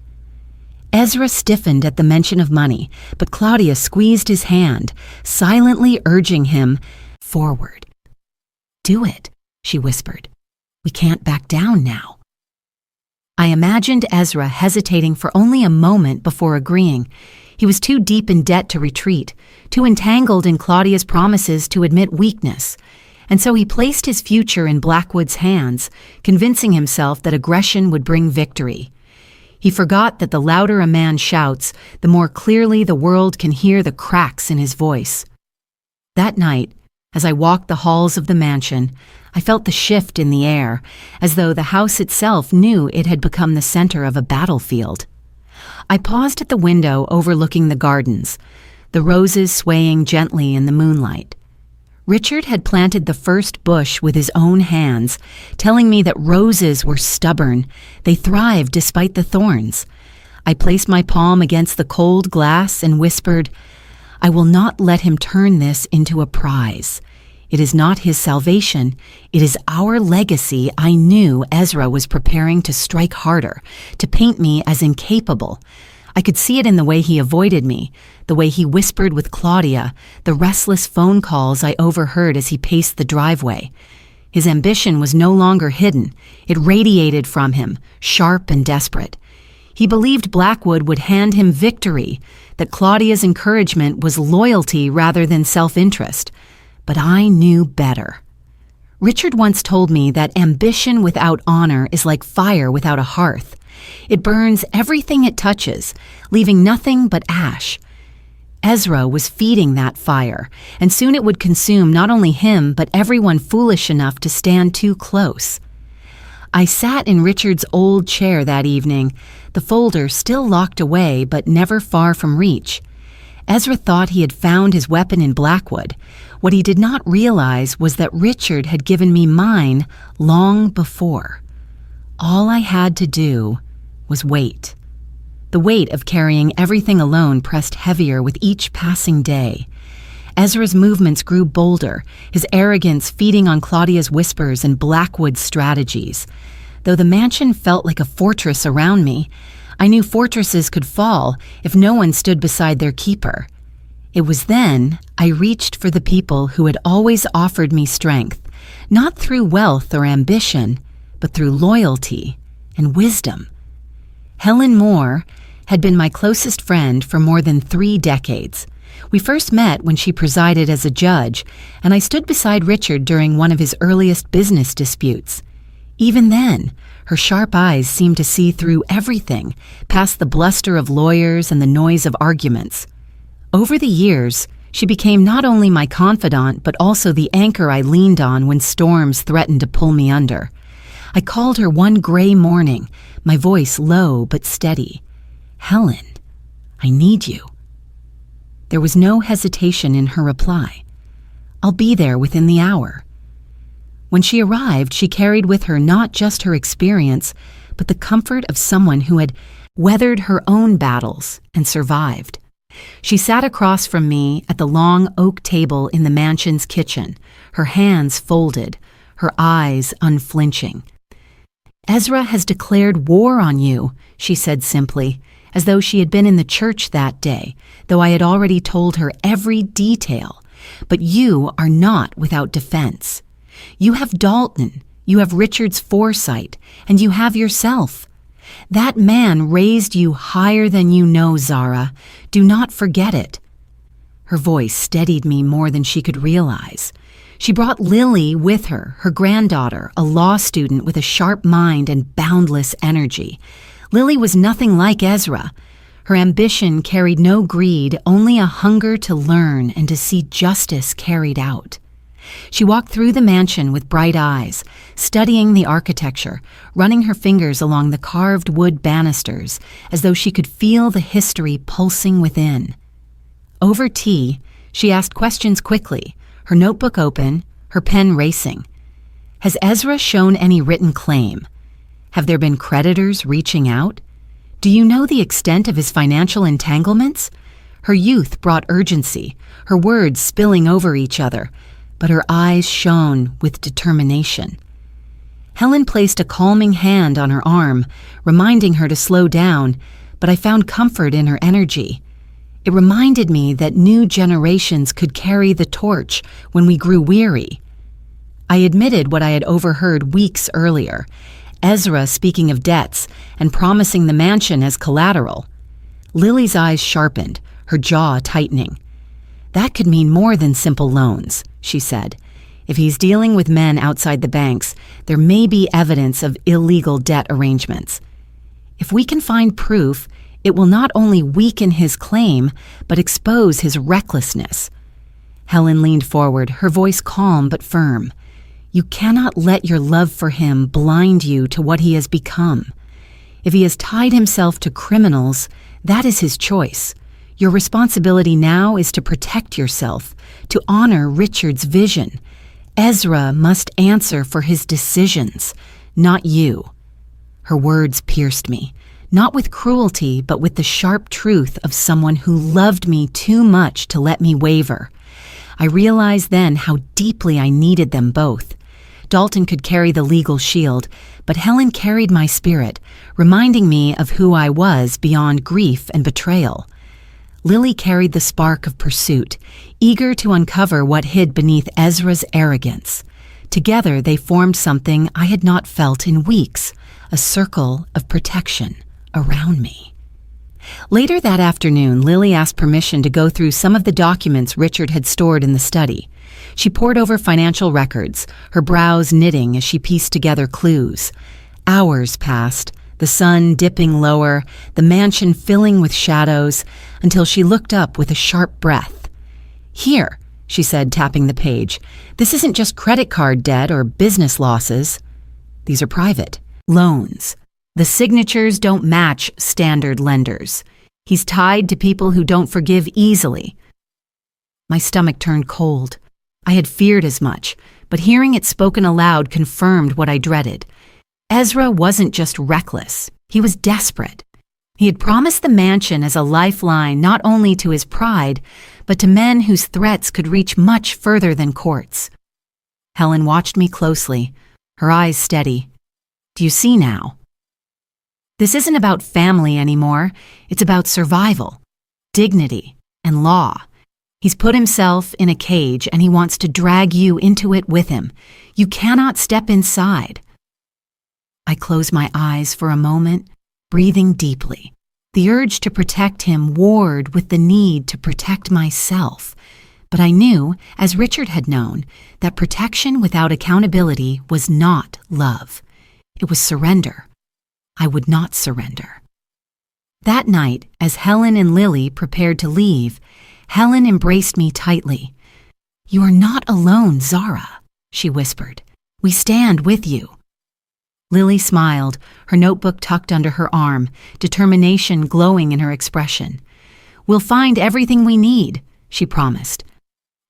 Ezra stiffened at the mention of money, but Claudia squeezed his hand, silently urging him forward. "Do it," she whispered. "We can't back down now." I imagined Ezra hesitating for only a moment before agreeing. He was too deep in debt to retreat, too entangled in Claudia's promises to admit weakness. And so he placed his future in Blackwood's hands, convincing himself that aggression would bring victory. He forgot that the louder a man shouts, the more clearly the world can hear the cracks in his voice. That night, as I walked the halls of the mansion, I felt the shift in the air, as though the house itself knew it had become the center of a battlefield. I paused at the window overlooking the gardens, the roses swaying gently in the moonlight. Richard had planted the first bush with his own hands, telling me that roses were stubborn. They thrived despite the thorns. I placed my palm against the cold glass and whispered, "I will not let him turn this into a prize. It is not his salvation. It is our legacy." I knew Ezra was preparing to strike harder, to paint me as incapable. I could see it in the way he avoided me, the way he whispered with Claudia, the restless phone calls I overheard as he paced the driveway. His ambition was no longer hidden. It radiated from him, sharp and desperate. He believed Blackwood would hand him victory, that Claudia's encouragement was loyalty rather than self-interest. But I knew better. Richard once told me that ambition without honor is like fire without a hearth. It burns everything it touches, leaving nothing but ash. Ezra was feeding that fire, and soon it would consume not only him but everyone foolish enough to stand too close. I sat in Richard's old chair that evening, the folder still locked away but never far from reach. Ezra thought he had found his weapon in Blackwood. What he did not realize was that Richard had given me mine long before. All I had to do was wait. The weight of carrying everything alone pressed heavier with each passing day. Ezra's movements grew bolder, his arrogance feeding on Claudia's whispers and Blackwood's strategies. Though the mansion felt like a fortress around me, I knew fortresses could fall if no one stood beside their keeper. It was then I reached for the people who had always offered me strength, not through wealth or ambition, but through loyalty and wisdom. Helen Moore had been my closest friend for more than 3 decades. We first met when she presided as a judge, and I stood beside Richard during one of his earliest business disputes. Even then, her sharp eyes seemed to see through everything, past the bluster of lawyers and the noise of arguments. Over the years, she became not only my confidant, but also the anchor I leaned on when storms threatened to pull me under. I called her one gray morning, my voice low but steady. "Helen, I need you." There was no hesitation in her reply. "I'll be there within the hour." When she arrived, she carried with her not just her experience, but the comfort of someone who had weathered her own battles and survived. She sat across from me at the long oak table in the mansion's kitchen, her hands folded, her eyes unflinching. "Ezra has declared war on you," she said simply, as though she had been in the church that day, though I had already told her every detail. "But you are not without defense. You have Dalton, you have Richard's foresight, and you have yourself. That man raised you higher than you know, Zara. Do not forget it." Her voice steadied me more than she could realize. She brought Lily with her, her granddaughter, a law student with a sharp mind and boundless energy. Lily was nothing like Ezra. Her ambition carried no greed, only a hunger to learn and to see justice carried out. She walked through the mansion with bright eyes, studying the architecture, running her fingers along the carved wood banisters, as though she could feel the history pulsing within. Over tea, she asked questions quickly, her notebook open, her pen racing. "Has Ezra shown any written claim? Have there been creditors reaching out? Do you know the extent of his financial entanglements?" Her youth brought urgency, her words spilling over each other, but her eyes shone with determination. Helen placed a calming hand on her arm, reminding her to slow down, but I found comfort in her energy. It reminded me that new generations could carry the torch when we grew weary. I admitted what I had overheard weeks earlier, Ezra speaking of debts and promising the mansion as collateral. Lily's eyes sharpened, her jaw tightening. "That could mean more than simple loans," she said. "If he's dealing with men outside the banks, there may be evidence of illegal debt arrangements. If we can find proof, it will not only weaken his claim, but expose his recklessness." Helen leaned forward, her voice calm but firm. "You cannot let your love for him blind you to what he has become. If he has tied himself to criminals, that is his choice. Your responsibility now is to protect yourself, to honor Richard's vision. Ezra must answer for his decisions, not you." Her words pierced me, not with cruelty, but with the sharp truth of someone who loved me too much to let me waver. I realized then how deeply I needed them both. Dalton could carry the legal shield, but Helen carried my spirit, reminding me of who I was beyond grief and betrayal. Lily carried the spark of pursuit, eager to uncover what hid beneath Ezra's arrogance. Together they formed something I had not felt in weeks, a circle of protection around me. Later that afternoon, Lily asked permission to go through some of the documents Richard had stored in the study. She pored over financial records, her brows knitting as she pieced together clues. Hours passed, the sun dipping lower, the mansion filling with shadows, until she looked up with a sharp breath. "Here," she said, tapping the page. "This isn't just credit card debt or business losses. These are private loans. The signatures don't match standard lenders. He's tied to people who don't forgive easily." My stomach turned cold. I had feared as much, but hearing it spoken aloud confirmed what I dreaded. Ezra wasn't just reckless, he was desperate. He had promised the mansion as a lifeline not only to his pride, but to men whose threats could reach much further than courts. Helen watched me closely, her eyes steady. "Do you see now? This isn't about family anymore. It's about survival, dignity, and law. He's put himself in a cage and he wants to drag you into it with him. You cannot step inside." I closed my eyes for a moment, breathing deeply. The urge to protect him warred with the need to protect myself. But I knew, as Richard had known, that protection without accountability was not love. It was surrender. I would not surrender. That night, as Helen and Lily prepared to leave, Helen embraced me tightly. "You are not alone, Zara," she whispered. "We stand with you." Lily smiled, her notebook tucked under her arm, determination glowing in her expression. "We'll find everything we need," she promised.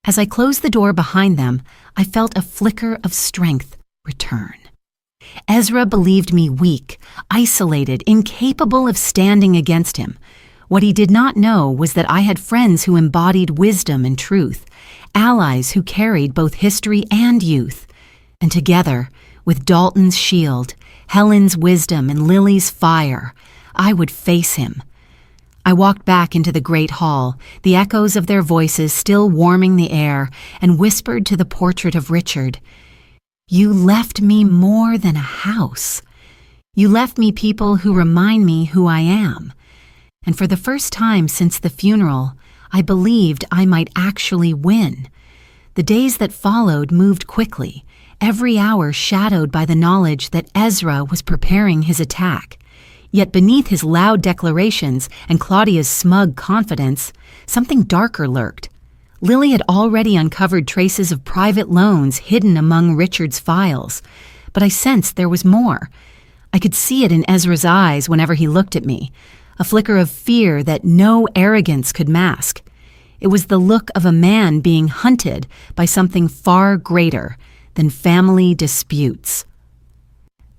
As I closed the door behind them, I felt a flicker of strength return. Ezra believed me weak, isolated, incapable of standing against him. What he did not know was that I had friends who embodied wisdom and truth, allies who carried both history and youth. And together, with Dalton's shield, Helen's wisdom, and Lily's fire, I would face him. I walked back into the great hall, the echoes of their voices still warming the air, and whispered to the portrait of Richard, "You left me more than a house. You left me people who remind me who I am." And for the first time since the funeral, I believed I might actually win. The days that followed moved quickly, every hour shadowed by the knowledge that Ezra was preparing his attack. Yet beneath his loud declarations and Claudia's smug confidence, something darker lurked. Lily had already uncovered traces of private loans hidden among Richard's files, but I sensed there was more. I could see it in Ezra's eyes whenever he looked at me, a flicker of fear that no arrogance could mask. It was the look of a man being hunted by something far greater than family disputes.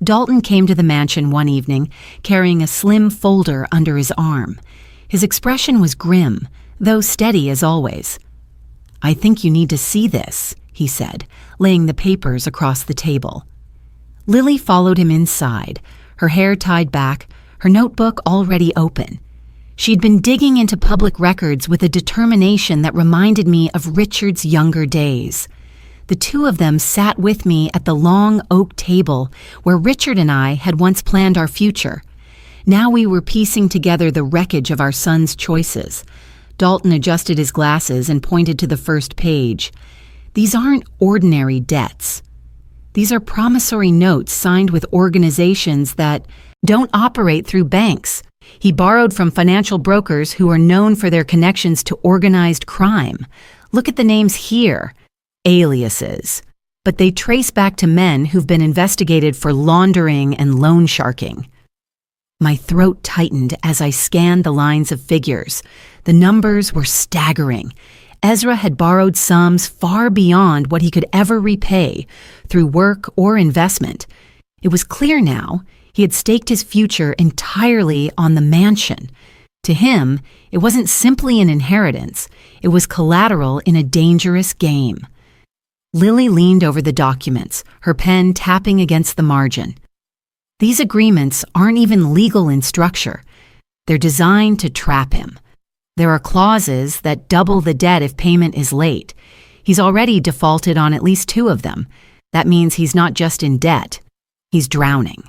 Dalton came to the mansion one evening, carrying a slim folder under his arm. His expression was grim, though steady as always. "I think you need to see this," he said, laying the papers across the table. Lily followed him inside, her hair tied back, her notebook already open. She'd been digging into public records with a determination that reminded me of Richard's younger days. The two of them sat with me at the long oak table where Richard and I had once planned our future. Now we were piecing together the wreckage of our son's choices. Dalton adjusted his glasses and pointed to the first page. "These aren't ordinary debts. These are promissory notes signed with organizations that don't operate through banks. He borrowed from financial brokers who are known for their connections to organized crime. Look at the names here. Aliases. But they trace back to men who've been investigated for laundering and loan sharking." My throat tightened as I scanned the lines of figures. The numbers were staggering. Ezra had borrowed sums far beyond what he could ever repay through work or investment. It was clear now he had staked his future entirely on the mansion. To him, it wasn't simply an inheritance. It was collateral in a dangerous game. Lily leaned over the documents, her pen tapping against the margin. "These agreements aren't even legal in structure. They're designed to trap him. There are clauses that double the debt if payment is late. He's already defaulted on at least 2 of them. That means he's not just in debt. He's drowning."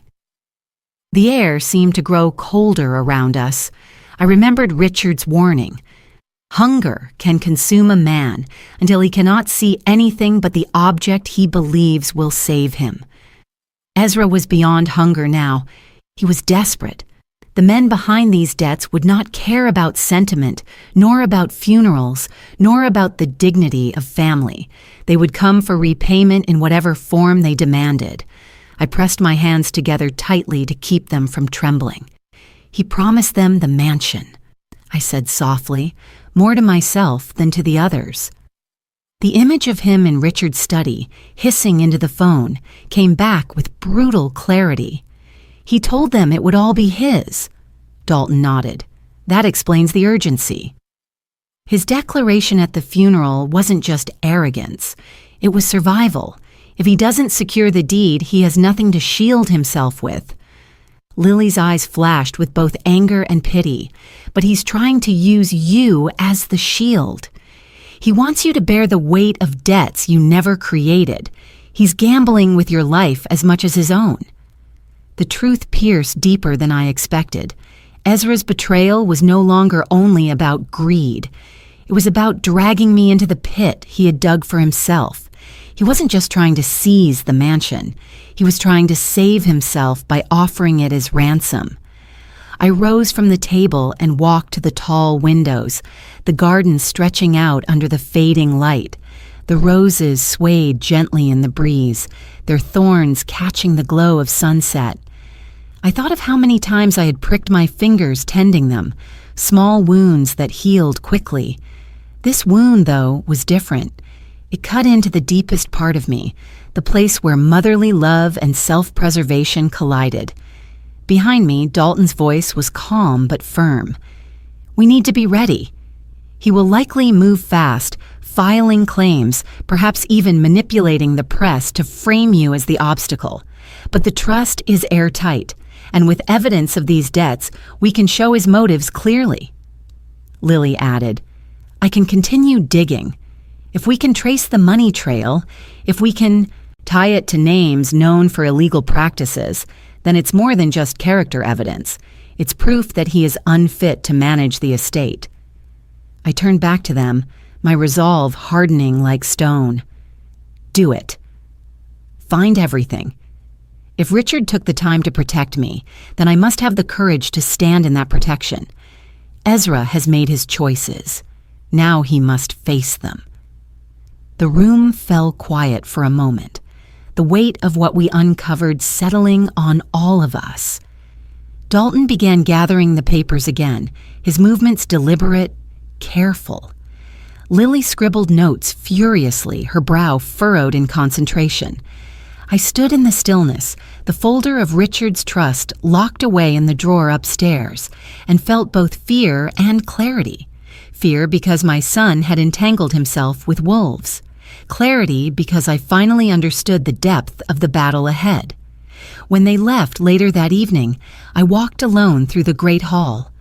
The air seemed to grow colder around us. I remembered Richard's warning. Hunger can consume a man until he cannot see anything but the object he believes will save him. Ezra was beyond hunger now. He was desperate. The men behind these debts would not care about sentiment, nor about funerals, nor about the dignity of family. They would come for repayment in whatever form they demanded. I pressed my hands together tightly to keep them from trembling. "He promised them the mansion," I said softly, more to myself than to the others. The image of him in Richard's study, hissing into the phone, came back with brutal clarity. "He told them it would all be his." Dalton nodded. "That explains the urgency." His declaration at the funeral wasn't just arrogance. It was survival. If he doesn't secure the deed, he has nothing to shield himself with. Lily's eyes flashed with both anger and pity. "But he's trying to use you as the shield. He wants you to bear the weight of debts you never created. He's gambling with your life as much as his own." The truth pierced deeper than I expected. Ezra's betrayal was no longer only about greed. It was about dragging me into the pit he had dug for himself. He wasn't just trying to seize the mansion. He was trying to save himself by offering it as ransom. I rose from the table and walked to the tall windows, the garden stretching out under the fading light. The roses swayed gently in the breeze, their thorns catching the glow of sunset. I thought of how many times I had pricked my fingers tending them, small wounds that healed quickly. This wound, though, was different. It cut into the deepest part of me, the place where motherly love and self-preservation collided. Behind me, Dalton's voice was calm but firm. "We need to be ready. He will likely move fast, filing claims, perhaps even manipulating the press to frame you as the obstacle. But the trust is airtight, and with evidence of these debts, we can show his motives clearly." Lily added, "I can continue digging. If we can trace the money trail, if we can tie it to names known for illegal practices, then it's more than just character evidence. It's proof that he is unfit to manage the estate." I turned back to them, my resolve hardening like stone. Do it. Find everything. If Richard took the time to protect me, then I must have the courage to stand in that protection. Ezra has made his choices. Now he must face them. The room fell quiet for a moment, the weight of what we uncovered settling on all of us. Dalton began gathering the papers again, his movements deliberate, careful. Lily scribbled notes furiously, her brow furrowed in concentration. I stood in the stillness, the folder of Richard's trust locked away in the drawer upstairs, and felt both fear and clarity. Fear because my son had entangled himself with wolves. Clarity because I finally understood the depth of the battle ahead. When they left later that evening, I walked alone through the great hall.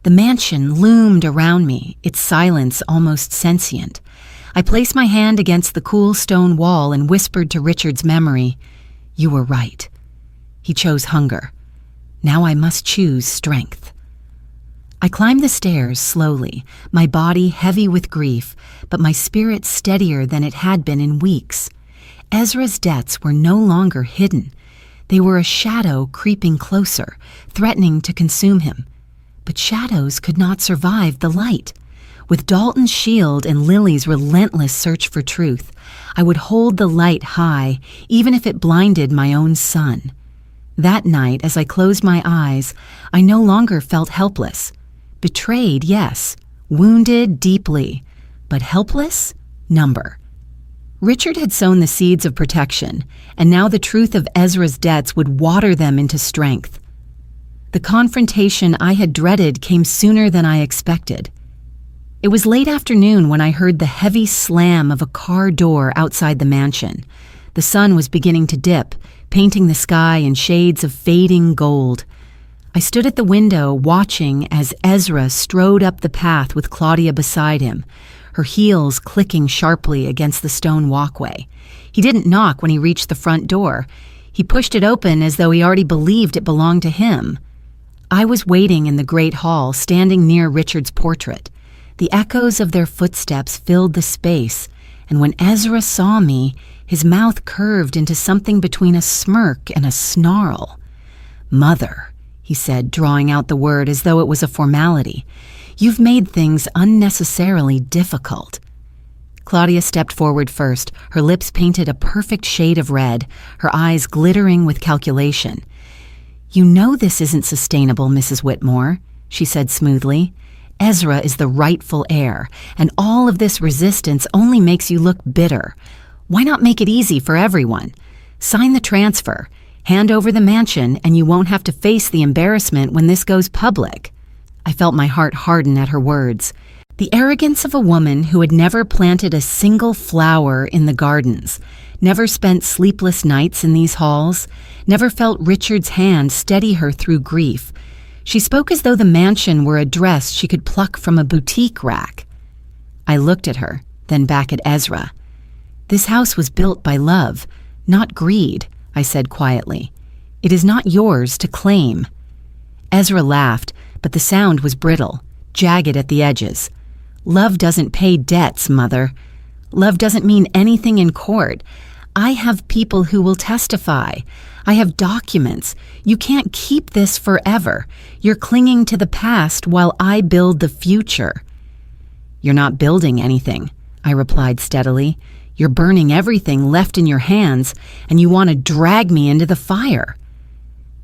The mansion loomed around me, its silence almost sentient. I placed my hand against the cool stone wall and whispered to Richard's memory, "You were right." He chose hunger. Now I must choose strength. I climbed the stairs slowly, my body heavy with grief, but my spirit steadier than it had been in weeks. Ezra's debts were no longer hidden. They were a shadow creeping closer, threatening to consume him. But shadows could not survive the light. With Dalton's shield and Lily's relentless search for truth, I would hold the light high, even if it blinded my own son. That night, as I closed my eyes, I no longer felt helpless. Betrayed, yes. Wounded deeply. But helpless? Number. Richard had sown the seeds of protection, and now the truth of Ezra's debts would water them into strength. The confrontation I had dreaded came sooner than I expected. It was late afternoon when I heard the heavy slam of a car door outside the mansion. The sun was beginning to dip, painting the sky in shades of fading gold. I stood at the window watching as Ezra strode up the path with Claudia beside him, her heels clicking sharply against the stone walkway. He didn't knock when he reached the front door. He pushed it open as though he already believed it belonged to him. I was waiting in the great hall, standing near Richard's portrait. The echoes of their footsteps filled the space, and when Ezra saw me, his mouth curved into something between a smirk and a snarl. "Mother," he said, drawing out the word as though it was a formality, "you've made things unnecessarily difficult." Claudia stepped forward first, her lips painted a perfect shade of red, her eyes glittering with calculation. "You know this isn't sustainable, Mrs. Whitmore," she said smoothly. "Ezra is the rightful heir, and all of this resistance only makes you look bitter. Why not make it easy for everyone? Sign the transfer, hand over the mansion, and you won't have to face the embarrassment when this goes public." I felt my heart harden at her words. The arrogance of a woman who had never planted a single flower in the gardens, never spent sleepless nights in these halls, never felt Richard's hand steady her through grief. She spoke as though the mansion were a dress she could pluck from a boutique rack. I looked at her, then back at Ezra. "This house was built by love, not greed," I said quietly. It is not yours to claim." Ezra laughed, but the sound was brittle, jagged at the edges. "Love doesn't pay debts, Mother. Love doesn't mean anything in court. I have people who will testify. I have documents. You can't keep this forever. You're clinging to the past while I build the future." "You're not building anything," I replied steadily. "You're burning everything left in your hands, and you want to drag me into the fire."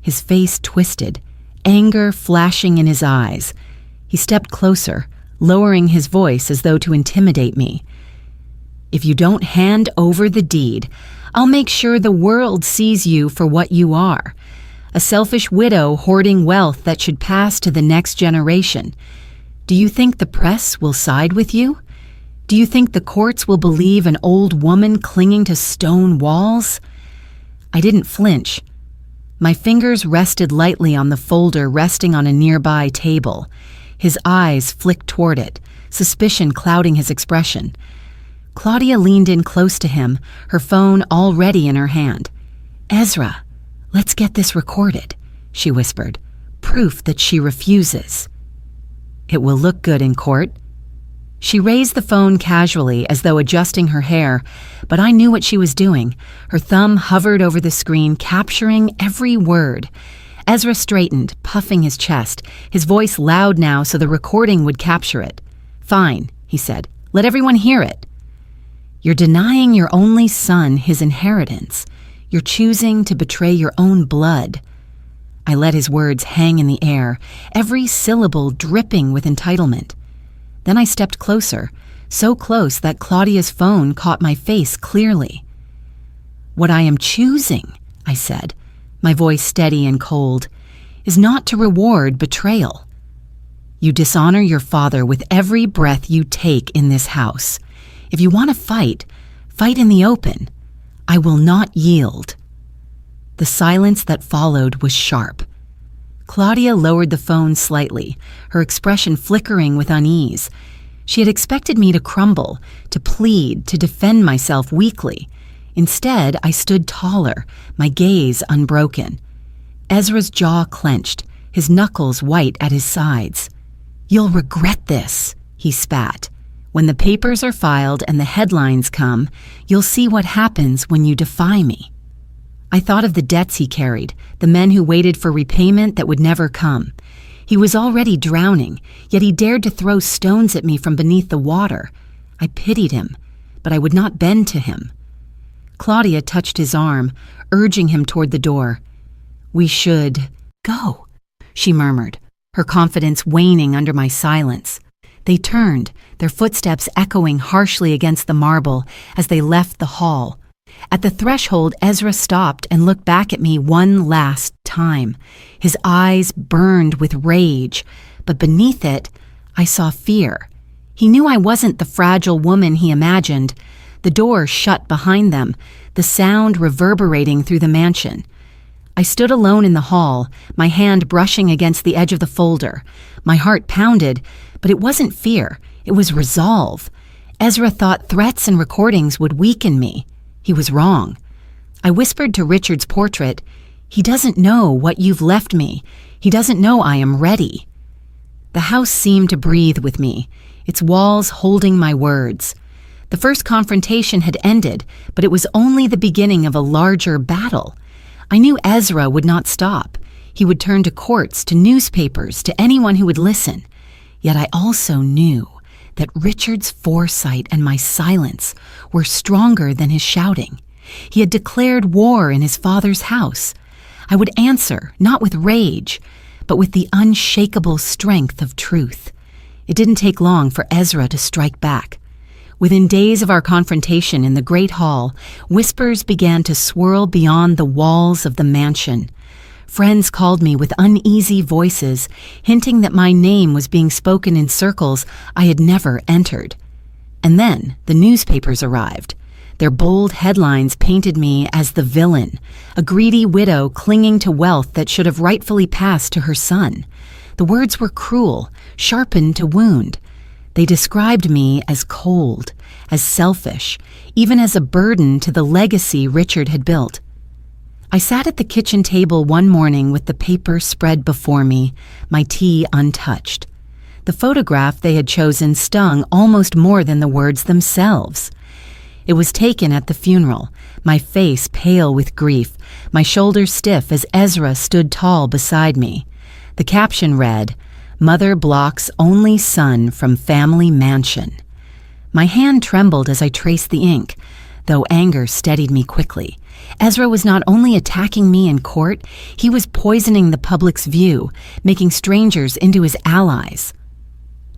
His face twisted, anger flashing in his eyes. He stepped closer, lowering his voice as though to intimidate me. "If you don't hand over the deed, I'll make sure the world sees you for what you are. A selfish widow hoarding wealth that should pass to the next generation. Do you think the press will side with you? Do you think the courts will believe an old woman clinging to stone walls?" I didn't flinch. My fingers rested lightly on the folder resting on a nearby table. His eyes flicked toward it, suspicion clouding his expression. Claudia leaned in close to him, her phone already in her hand. "Ezra, let's get this recorded," she whispered. "Proof that she refuses." "It will look good in court." She raised the phone casually as though adjusting her hair, but I knew what she was doing. Her thumb hovered over the screen, capturing every word. Ezra straightened, puffing his chest, his voice loud now so the recording would capture it. "Fine," he said. "Let everyone hear it." "You're denying your only son his inheritance. You're choosing to betray your own blood." I let his words hang in the air, every syllable dripping with entitlement. Then I stepped closer, so close that Claudia's phone caught my face clearly. "What I am choosing," I said, my voice steady and cold, "is not to reward betrayal. You dishonor your father with every breath you take in this house. If you want to fight, fight in the open. I will not yield." The silence that followed was sharp. Claudia lowered the phone slightly, her expression flickering with unease. She had expected me to crumble, to plead, to defend myself weakly. Instead, I stood taller, my gaze unbroken. Ezra's jaw clenched, his knuckles white at his sides. "You'll regret this," he spat. "When the papers are filed and the headlines come, you'll see what happens when you defy me." I thought of the debts he carried, the men who waited for repayment that would never come. He was already drowning, yet he dared to throw stones at me from beneath the water. I pitied him, but I would not bend to him. Claudia touched his arm, urging him toward the door. "We should go," she murmured, her confidence waning under my silence. They turned, their footsteps echoing harshly against the marble as they left the hall. At the threshold, Ezra stopped and looked back at me one last time. His eyes burned with rage, but beneath it, I saw fear. He knew I wasn't the fragile woman he imagined. The door shut behind them, the sound reverberating through the mansion. I stood alone in the hall, my hand brushing against the edge of the folder. My heart pounded, but it wasn't fear, it was resolve. Ezra thought threats and recordings would weaken me. He was wrong. I whispered to Richard's portrait, "He doesn't know what you've left me. He doesn't know I am ready." The house seemed to breathe with me, its walls holding my words. The first confrontation had ended, but it was only the beginning of a larger battle. I knew Ezra would not stop. He would turn to courts, to newspapers, to anyone who would listen. Yet I also knew that Richard's foresight and my silence were stronger than his shouting. He had declared war in his father's house. I would answer, not with rage, but with the unshakable strength of truth. It didn't take long for Ezra to strike back. Within days of our confrontation in the great hall, whispers began to swirl beyond the walls of the mansion. Friends called me with uneasy voices, hinting that my name was being spoken in circles I had never entered. And then the newspapers arrived. Their bold headlines painted me as the villain, a greedy widow clinging to wealth that should have rightfully passed to her son. The words were cruel, sharpened to wound. They described me as cold, as selfish, even as a burden to the legacy Richard had built. I sat at the kitchen table one morning with the paper spread before me, my tea untouched. The photograph they had chosen stung almost more than the words themselves. It was taken at the funeral, my face pale with grief, my shoulders stiff as Ezra stood tall beside me. The caption read, "Mother blocks only son from family mansion." My hand trembled as I traced the ink, though anger steadied me quickly. Ezra was not only attacking me in court, he was poisoning the public's view, making strangers into his allies.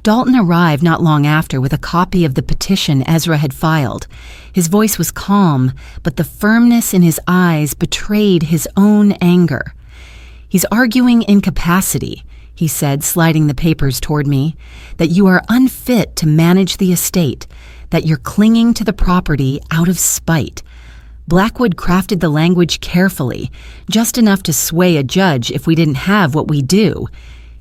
Dalton arrived not long after with a copy of the petition Ezra had filed. His voice was calm, but the firmness in his eyes betrayed his own anger. "He's arguing incapacity," he said, sliding the papers toward me, "that you are unfit to manage the estate, that you're clinging to the property out of spite." Blackwood crafted the language carefully, just enough to sway a judge if we didn't have what we do.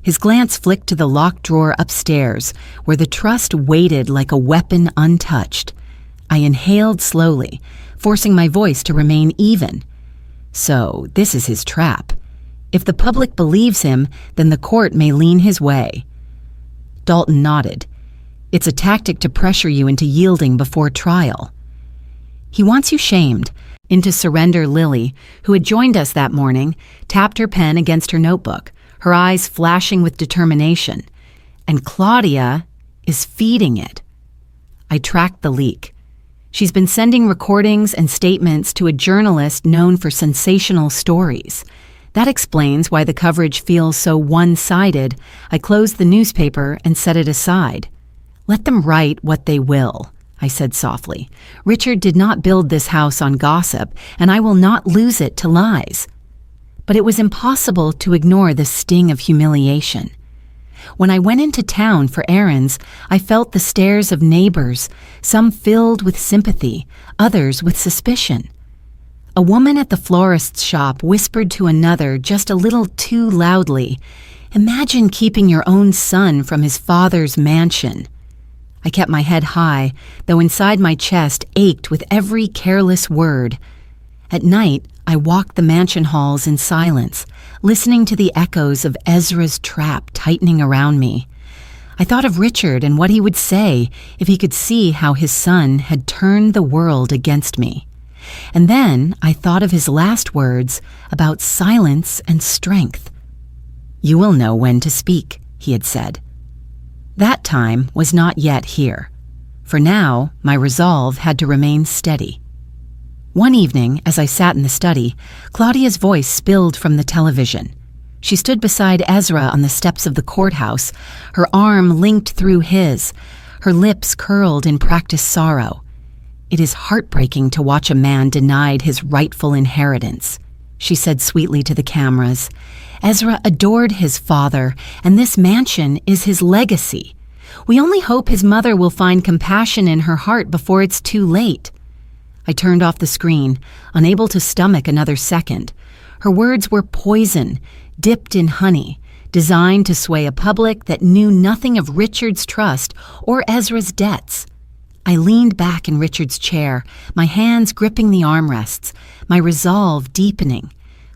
His glance flicked to the locked drawer upstairs, where the trust waited like a weapon untouched. I inhaled slowly, forcing my voice to remain even. So, this is his trap. If the public believes him, then the court may lean his way. Dalton nodded. "It's a tactic to pressure you into yielding before trial." "He wants you shamed." Into surrender Lily, who had joined us that morning, tapped her pen against her notebook, her eyes flashing with determination. "And Claudia is feeding it." I tracked the leak. She's been sending recordings and statements to a journalist known for sensational stories. That explains why the coverage feels so one-sided. I closed the newspaper and set it aside. "Let them write what they will," I said softly. "Richard did not build this house on gossip, and I will not lose it to lies." But it was impossible to ignore the sting of humiliation. When I went into town for errands, I felt the stares of neighbors, some filled with sympathy, others with suspicion. A woman at the florist's shop whispered to another just a little too loudly, "Imagine keeping your own son from his father's mansion." I kept my head high, though inside my chest ached with every careless word. At night, I walked the mansion halls in silence, listening to the echoes of Ezra's trap tightening around me. I thought of Richard and what he would say if he could see how his son had turned the world against me. And then I thought of his last words about silence and strength. "You will know when to speak," he had said. That time was not yet here. For now, my resolve had to remain steady. One evening, as I sat in the study, Claudia's voice spilled from the television. She stood beside Ezra on the steps of the courthouse, her arm linked through his, her lips curled in practiced sorrow. "It is heartbreaking to watch a man denied his rightful inheritance," she said sweetly to the cameras. "Ezra adored his father, and this mansion is his legacy. We only hope his mother will find compassion in her heart before it's too late." I turned off the screen, unable to stomach another second. Her words were poison, dipped in honey, designed to sway a public that knew nothing of Richard's trust or Ezra's debts. I leaned back in Richard's chair, my hands gripping the armrests, my resolve deepening.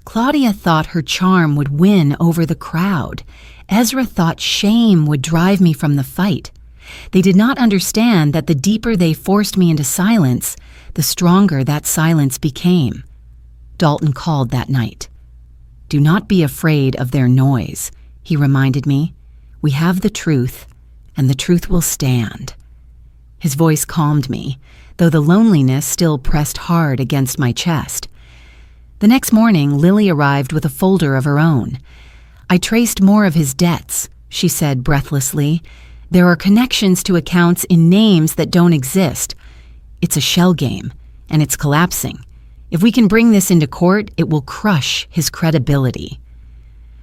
Claudia thought her charm would win over the crowd. Ezra thought shame would drive me from the fight. They did not understand that the deeper they forced me into silence, the stronger that silence became. Dalton called that night. "Do not be afraid of their noise," he reminded me. "We have the truth, and the truth will stand." His voice calmed me, though the loneliness still pressed hard against my chest. The next morning, Lily arrived with a folder of her own. "I traced more of his debts," she said breathlessly. "There are connections to accounts in names that don't exist. It's a shell game, and it's collapsing. If we can bring this into court, it will crush his credibility."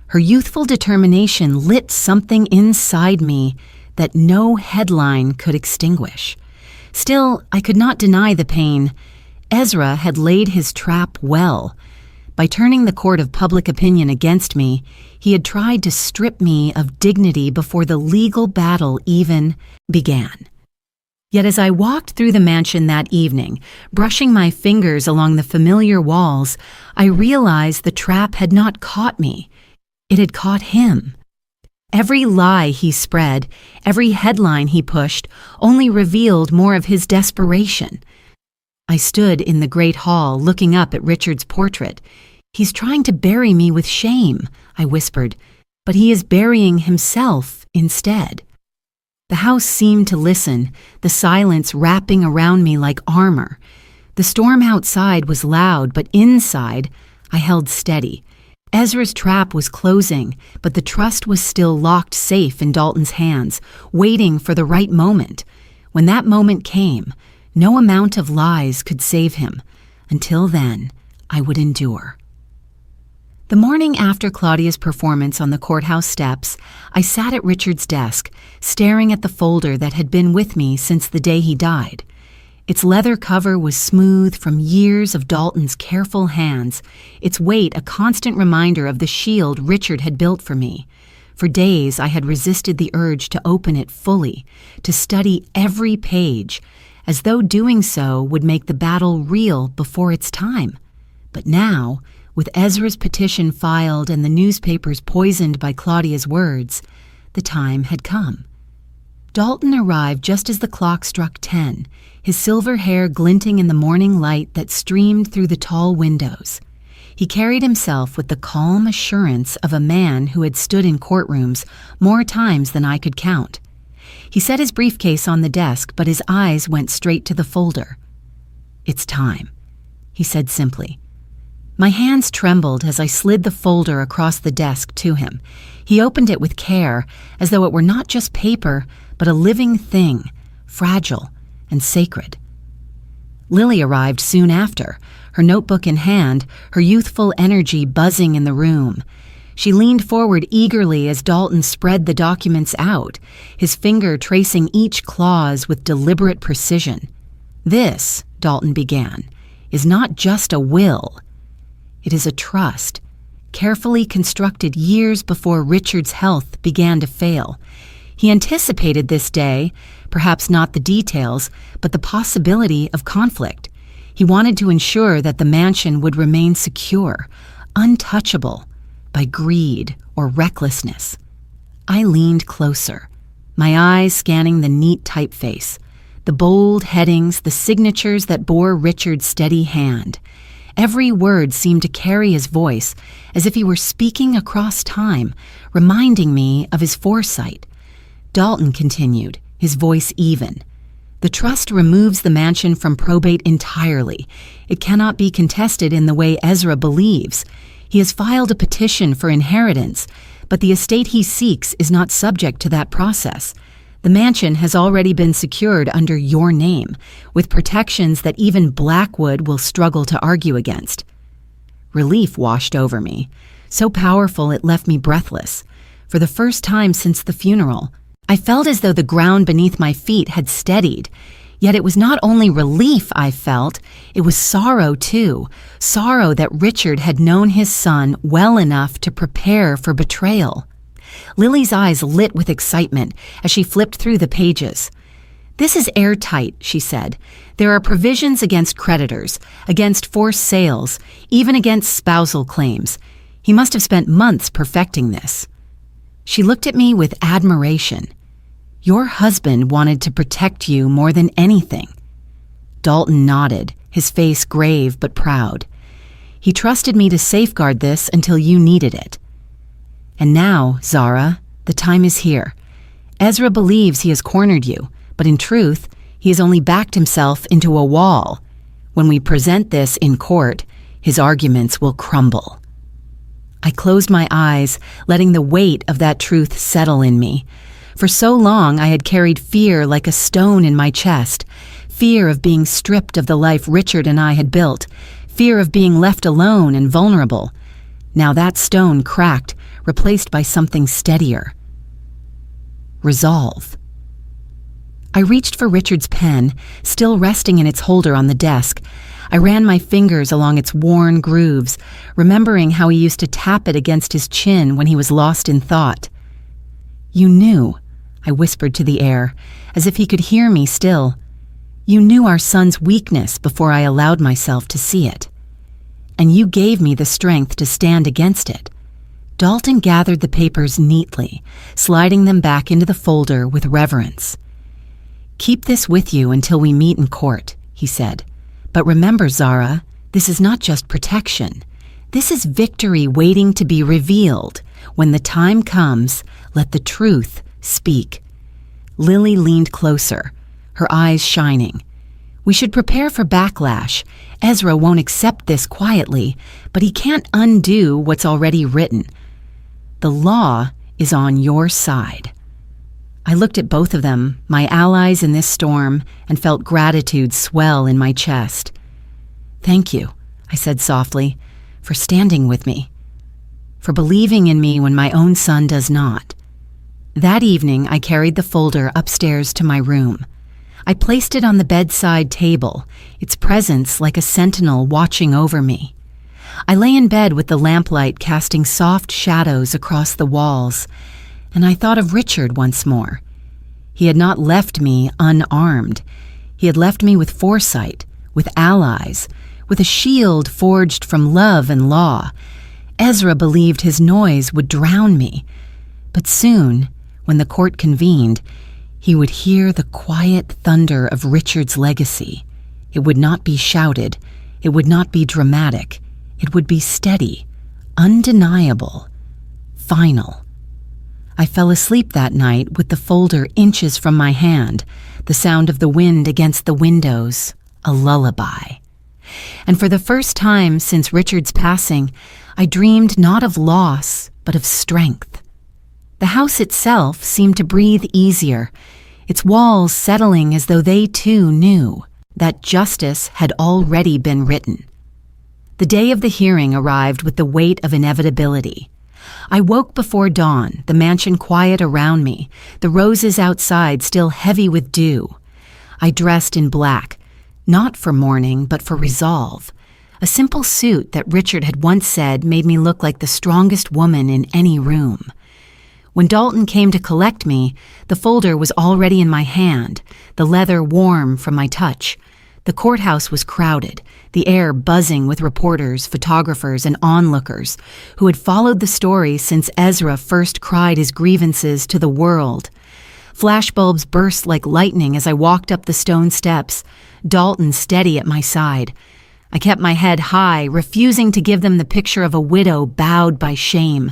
Her youthful determination lit something inside me that no headline could extinguish. Still, I could not deny the pain. Ezra had laid his trap well. By turning the court of public opinion against me, he had tried to strip me of dignity before the legal battle even began. Yet as I walked through the mansion that evening, brushing my fingers along the familiar walls, I realized the trap had not caught me. It had caught him. Every lie he spread, every headline he pushed, only revealed more of his desperation. I stood in the great hall looking up at Richard's portrait. "He's trying to bury me with shame," I whispered, "but he is burying himself instead." The house seemed to listen, the silence wrapping around me like armor. The storm outside was loud, but inside, I held steady. Ezra's trap was closing, but the trust was still locked safe in Dalton's hands, waiting for the right moment. When that moment came, no amount of lies could save him. Until then, I would endure. The morning after Claudia's performance on the courthouse steps, I sat at Richard's desk, staring at the folder that had been with me since the day he died. Its leather cover was smooth from years of Dalton's careful hands, its weight a constant reminder of the shield Richard had built for me. For days I had resisted the urge to open it fully, to study every page, as though doing so would make the battle real before its time. But now, with Ezra's petition filed and the newspapers poisoned by Claudia's words, the time had come. Dalton arrived just as the clock struck 10, his silver hair glinting in the morning light that streamed through the tall windows. He carried himself with the calm assurance of a man who had stood in courtrooms more times than I could count. He set his briefcase on the desk, but his eyes went straight to the folder. "It's time," he said simply. My hands trembled as I slid the folder across the desk to him. He opened it with care, as though it were not just paper, but a living thing, fragile and sacred. Lily arrived soon after, her notebook in hand, her youthful energy buzzing in the room. She leaned forward eagerly as Dalton spread the documents out, his finger tracing each clause with deliberate precision. "This," Dalton began, "is not just a will. It is a trust, carefully constructed years before Richard's health began to fail. He anticipated this day, perhaps not the details, but the possibility of conflict. He wanted to ensure that the mansion would remain secure, untouchable by greed or recklessness." I leaned closer, my eyes scanning the neat typeface, the bold headings, the signatures that bore Richard's steady hand. Every word seemed to carry his voice, as if he were speaking across time, reminding me of his foresight. Dalton continued, his voice even. "The trust removes the mansion from probate entirely. It cannot be contested in the way Ezra believes. He has filed a petition for inheritance, but the estate he seeks is not subject to that process. The mansion has already been secured under your name, with protections that even Blackwood will struggle to argue against." Relief washed over me, so powerful it left me breathless. For the first time since the funeral, I felt as though the ground beneath my feet had steadied. Yet it was not only relief I felt, it was sorrow too, sorrow that Richard had known his son well enough to prepare for betrayal. Lily's eyes lit with excitement as she flipped through the pages. "This is airtight," she said. "There are provisions against creditors, against forced sales, even against spousal claims. He must have spent months perfecting this." She looked at me with admiration. "Your husband wanted to protect you more than anything." Dalton nodded, his face grave but proud. "He trusted me to safeguard this until you needed it. And now, Zara, the time is here. Ezra believes he has cornered you, but in truth, he has only backed himself into a wall. When we present this in court, his arguments will crumble." I closed my eyes, letting the weight of that truth settle in me. For so long I had carried fear like a stone in my chest, fear of being stripped of the life Richard and I had built, fear of being left alone and vulnerable. Now that stone cracked, replaced by something steadier. Resolve. I reached for Richard's pen, still resting in its holder on the desk. I ran my fingers along its worn grooves, remembering how he used to tap it against his chin when he was lost in thought. "You knew," I whispered to the air, as if he could hear me still. You knew our son's weakness before I allowed myself to see it. And you gave me the strength to stand against it. Dalton gathered the papers neatly, sliding them back into the folder with reverence. Keep this with you until we meet in court, he said. But remember, Zara, this is not just protection. This is victory waiting to be revealed. When the time comes, let the truth speak. Lily leaned closer, her eyes shining. We should prepare for backlash. Ezra won't accept this quietly, but he can't undo what's already written. The law is on your side. I looked at both of them, my allies in this storm, and felt gratitude swell in my chest. Thank you, I said softly, for standing with me, for believing in me when my own son does not. That evening, I carried the folder upstairs to my room. I placed it on the bedside table, its presence like a sentinel watching over me. I lay in bed with the lamplight casting soft shadows across the walls, and I thought of Richard once more. He had not left me unarmed. He had left me with foresight, with allies, with a shield forged from love and law. Ezra believed his noise would drown me, but soon, when the court convened, he would hear the quiet thunder of Richard's legacy. It would not be shouted. It would not be dramatic. It would be steady, undeniable, final. I fell asleep that night with the folder inches from my hand, the sound of the wind against the windows, a lullaby. And for the first time since Richard's passing, I dreamed not of loss, but of strength. The house itself seemed to breathe easier, its walls settling as though they too knew that justice had already been written. The day of the hearing arrived with the weight of inevitability. I woke before dawn, the mansion quiet around me, the roses outside still heavy with dew. I dressed in black, not for mourning, but for resolve. A simple suit that Richard had once said made me look like the strongest woman in any room. When Dalton came to collect me, the folder was already in my hand, the leather warm from my touch. The courthouse was crowded, the air buzzing with reporters, photographers, and onlookers who had followed the story since Ezra first cried his grievances to the world. Flashbulbs burst like lightning as I walked up the stone steps, Dalton steady at my side. I kept my head high, refusing to give them the picture of a widow bowed by shame.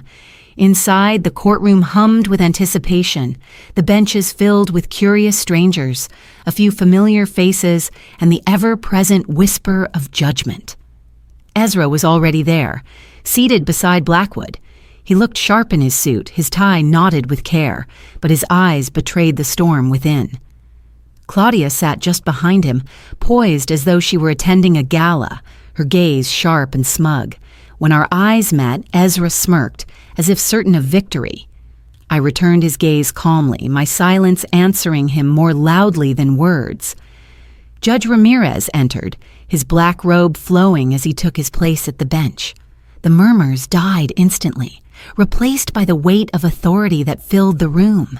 Inside, the courtroom hummed with anticipation, the benches filled with curious strangers, a few familiar faces, and the ever-present whisper of judgment. Ezra was already there, seated beside Blackwood. He looked sharp in his suit, his tie knotted with care, but his eyes betrayed the storm within. Claudia sat just behind him, poised as though she were attending a gala, her gaze sharp and smug. When our eyes met, Ezra smirked, as if certain of victory. I returned his gaze calmly, my silence answering him more loudly than words. Judge Ramirez entered, his black robe flowing as he took his place at the bench. The murmurs died instantly, replaced by the weight of authority that filled the room.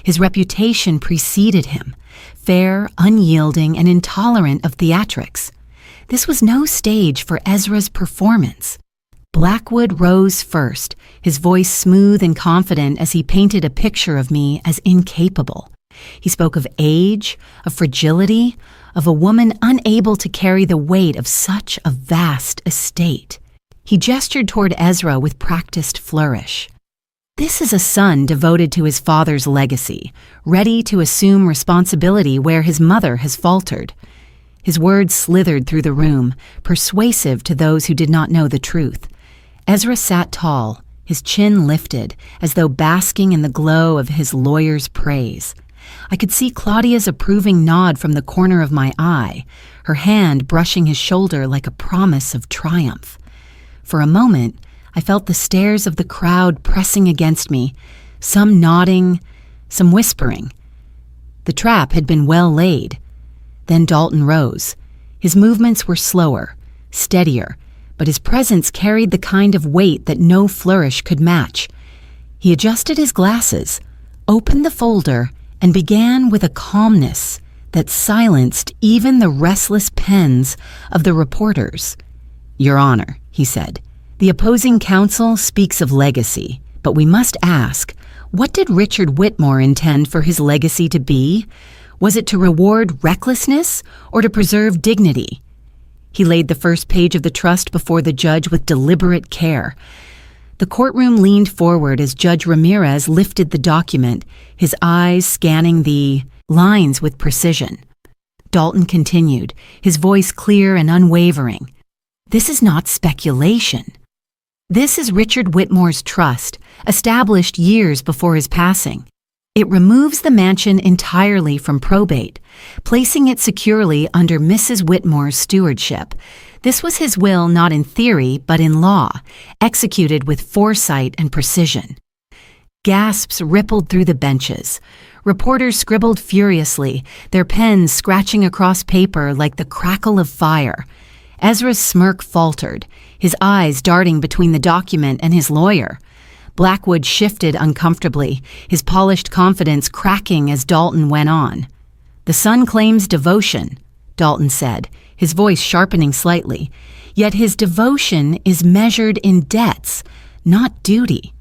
His reputation preceded him, fair, unyielding, and intolerant of theatrics. This was no stage for Ezra's performance. Blackwood rose first, his voice smooth and confident as he painted a picture of me as incapable. He spoke of age, of fragility, of a woman unable to carry the weight of such a vast estate. He gestured toward Ezra with practiced flourish. This is a son devoted to his father's legacy, ready to assume responsibility where his mother has faltered. His words slithered through the room, persuasive to those who did not know the truth. Ezra sat tall, his chin lifted, as though basking in the glow of his lawyer's praise. I could see Claudia's approving nod from the corner of my eye, her hand brushing his shoulder like a promise of triumph. For a moment, I felt the stares of the crowd pressing against me, some nodding, some whispering. The trap had been well laid. Then Dalton rose. His movements were slower, steadier, but his presence carried the kind of weight that no flourish could match. He adjusted his glasses, opened the folder, and began with a calmness that silenced even the restless pens of the reporters. "Your Honor," he said, "the opposing counsel speaks of legacy, but we must ask, what did Richard Whitmore intend for his legacy to be? Was it to reward recklessness or to preserve dignity?" He laid the first page of the trust before the judge with deliberate care. The courtroom leaned forward as Judge Ramirez lifted the document, his eyes scanning the lines with precision. Dalton continued, his voice clear and unwavering. "This is not speculation. This is Richard Whitmore's trust, established years before his passing. It removes the mansion entirely from probate, placing it securely under Mrs. Whitmore's stewardship. This was his will not in theory but in law, executed with foresight and precision." Gasps rippled through the benches. Reporters scribbled furiously, their pens scratching across paper like the crackle of fire. Ezra's smirk faltered, his eyes darting between the document and his lawyer. Blackwood shifted uncomfortably, his polished confidence cracking as Dalton went on. "The son claims devotion," Dalton said, his voice sharpening slightly. "Yet his devotion is measured in debts, not duty.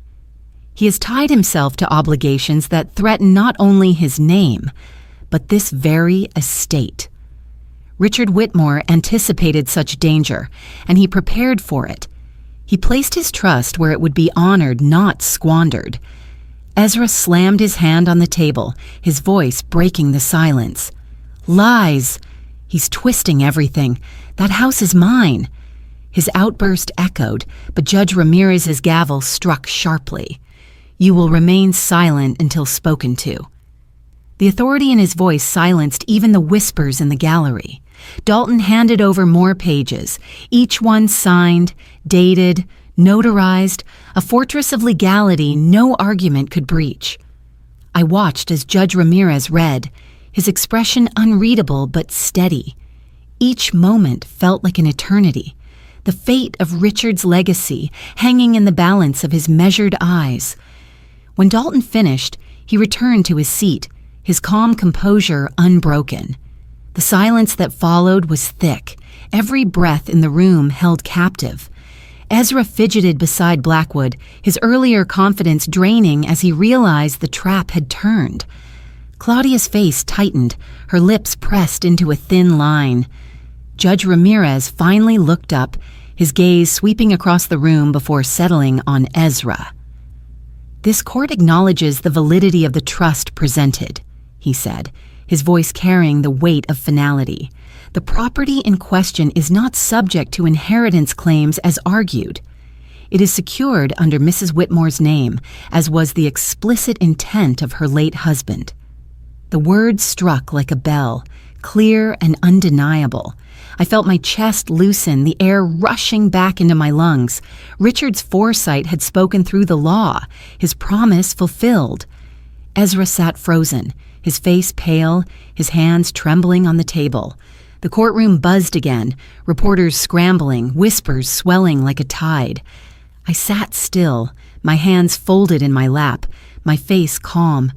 He has tied himself to obligations that threaten not only his name, but this very estate." Richard Whitmore anticipated such danger, and he prepared for it. He placed his trust where it would be honored, not squandered. Ezra slammed his hand on the table, his voice breaking the silence. "Lies! He's twisting everything. That house is mine." His outburst echoed, but Judge Ramirez's gavel struck sharply. "You will remain silent until spoken to." The authority in his voice silenced even the whispers in the gallery. Dalton handed over more pages, each one signed, dated, notarized, a fortress of legality no argument could breach. I watched as Judge Ramirez read, his expression unreadable but steady. Each moment felt like an eternity, the fate of Richard's legacy hanging in the balance of his measured eyes. When Dalton finished, he returned to his seat, his calm composure unbroken. The silence that followed was thick, every breath in the room held captive. Ezra fidgeted beside Blackwood, his earlier confidence draining as he realized the trap had turned. Claudia's face tightened, her lips pressed into a thin line. Judge Ramirez finally looked up, his gaze sweeping across the room before settling on Ezra. "This court acknowledges the validity of the trust presented," he said, his voice carrying the weight of finality. "The property in question is not subject to inheritance claims as argued. It is secured under Mrs. Whitmore's name, as was the explicit intent of her late husband." The words struck like a bell, clear and undeniable. I felt my chest loosen, the air rushing back into my lungs. Richard's foresight had spoken through the law, his promise fulfilled. Ezra sat frozen, his face pale, his hands trembling on the table. The courtroom buzzed again, reporters scrambling, whispers swelling like a tide. I sat still, my hands folded in my lap, my face calm.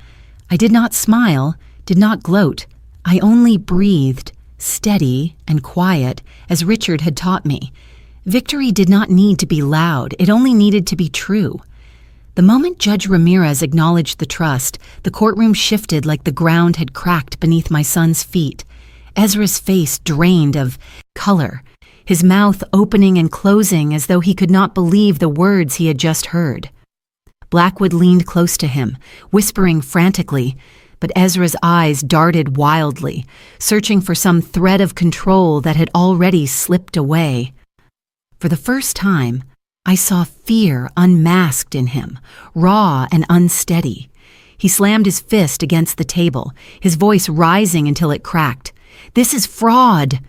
I did not smile, did not gloat. I only breathed, steady and quiet, as Richard had taught me. Victory did not need to be loud, it only needed to be true. The moment Judge Ramirez acknowledged the trust, the courtroom shifted like the ground had cracked beneath my son's feet. Ezra's face drained of color, his mouth opening and closing as though he could not believe the words he had just heard. Blackwood leaned close to him, whispering frantically, but Ezra's eyes darted wildly, searching for some thread of control that had already slipped away. For the first time, I saw fear unmasked in him, raw and unsteady. He slammed his fist against the table, his voice rising until it cracked. "This is fraud!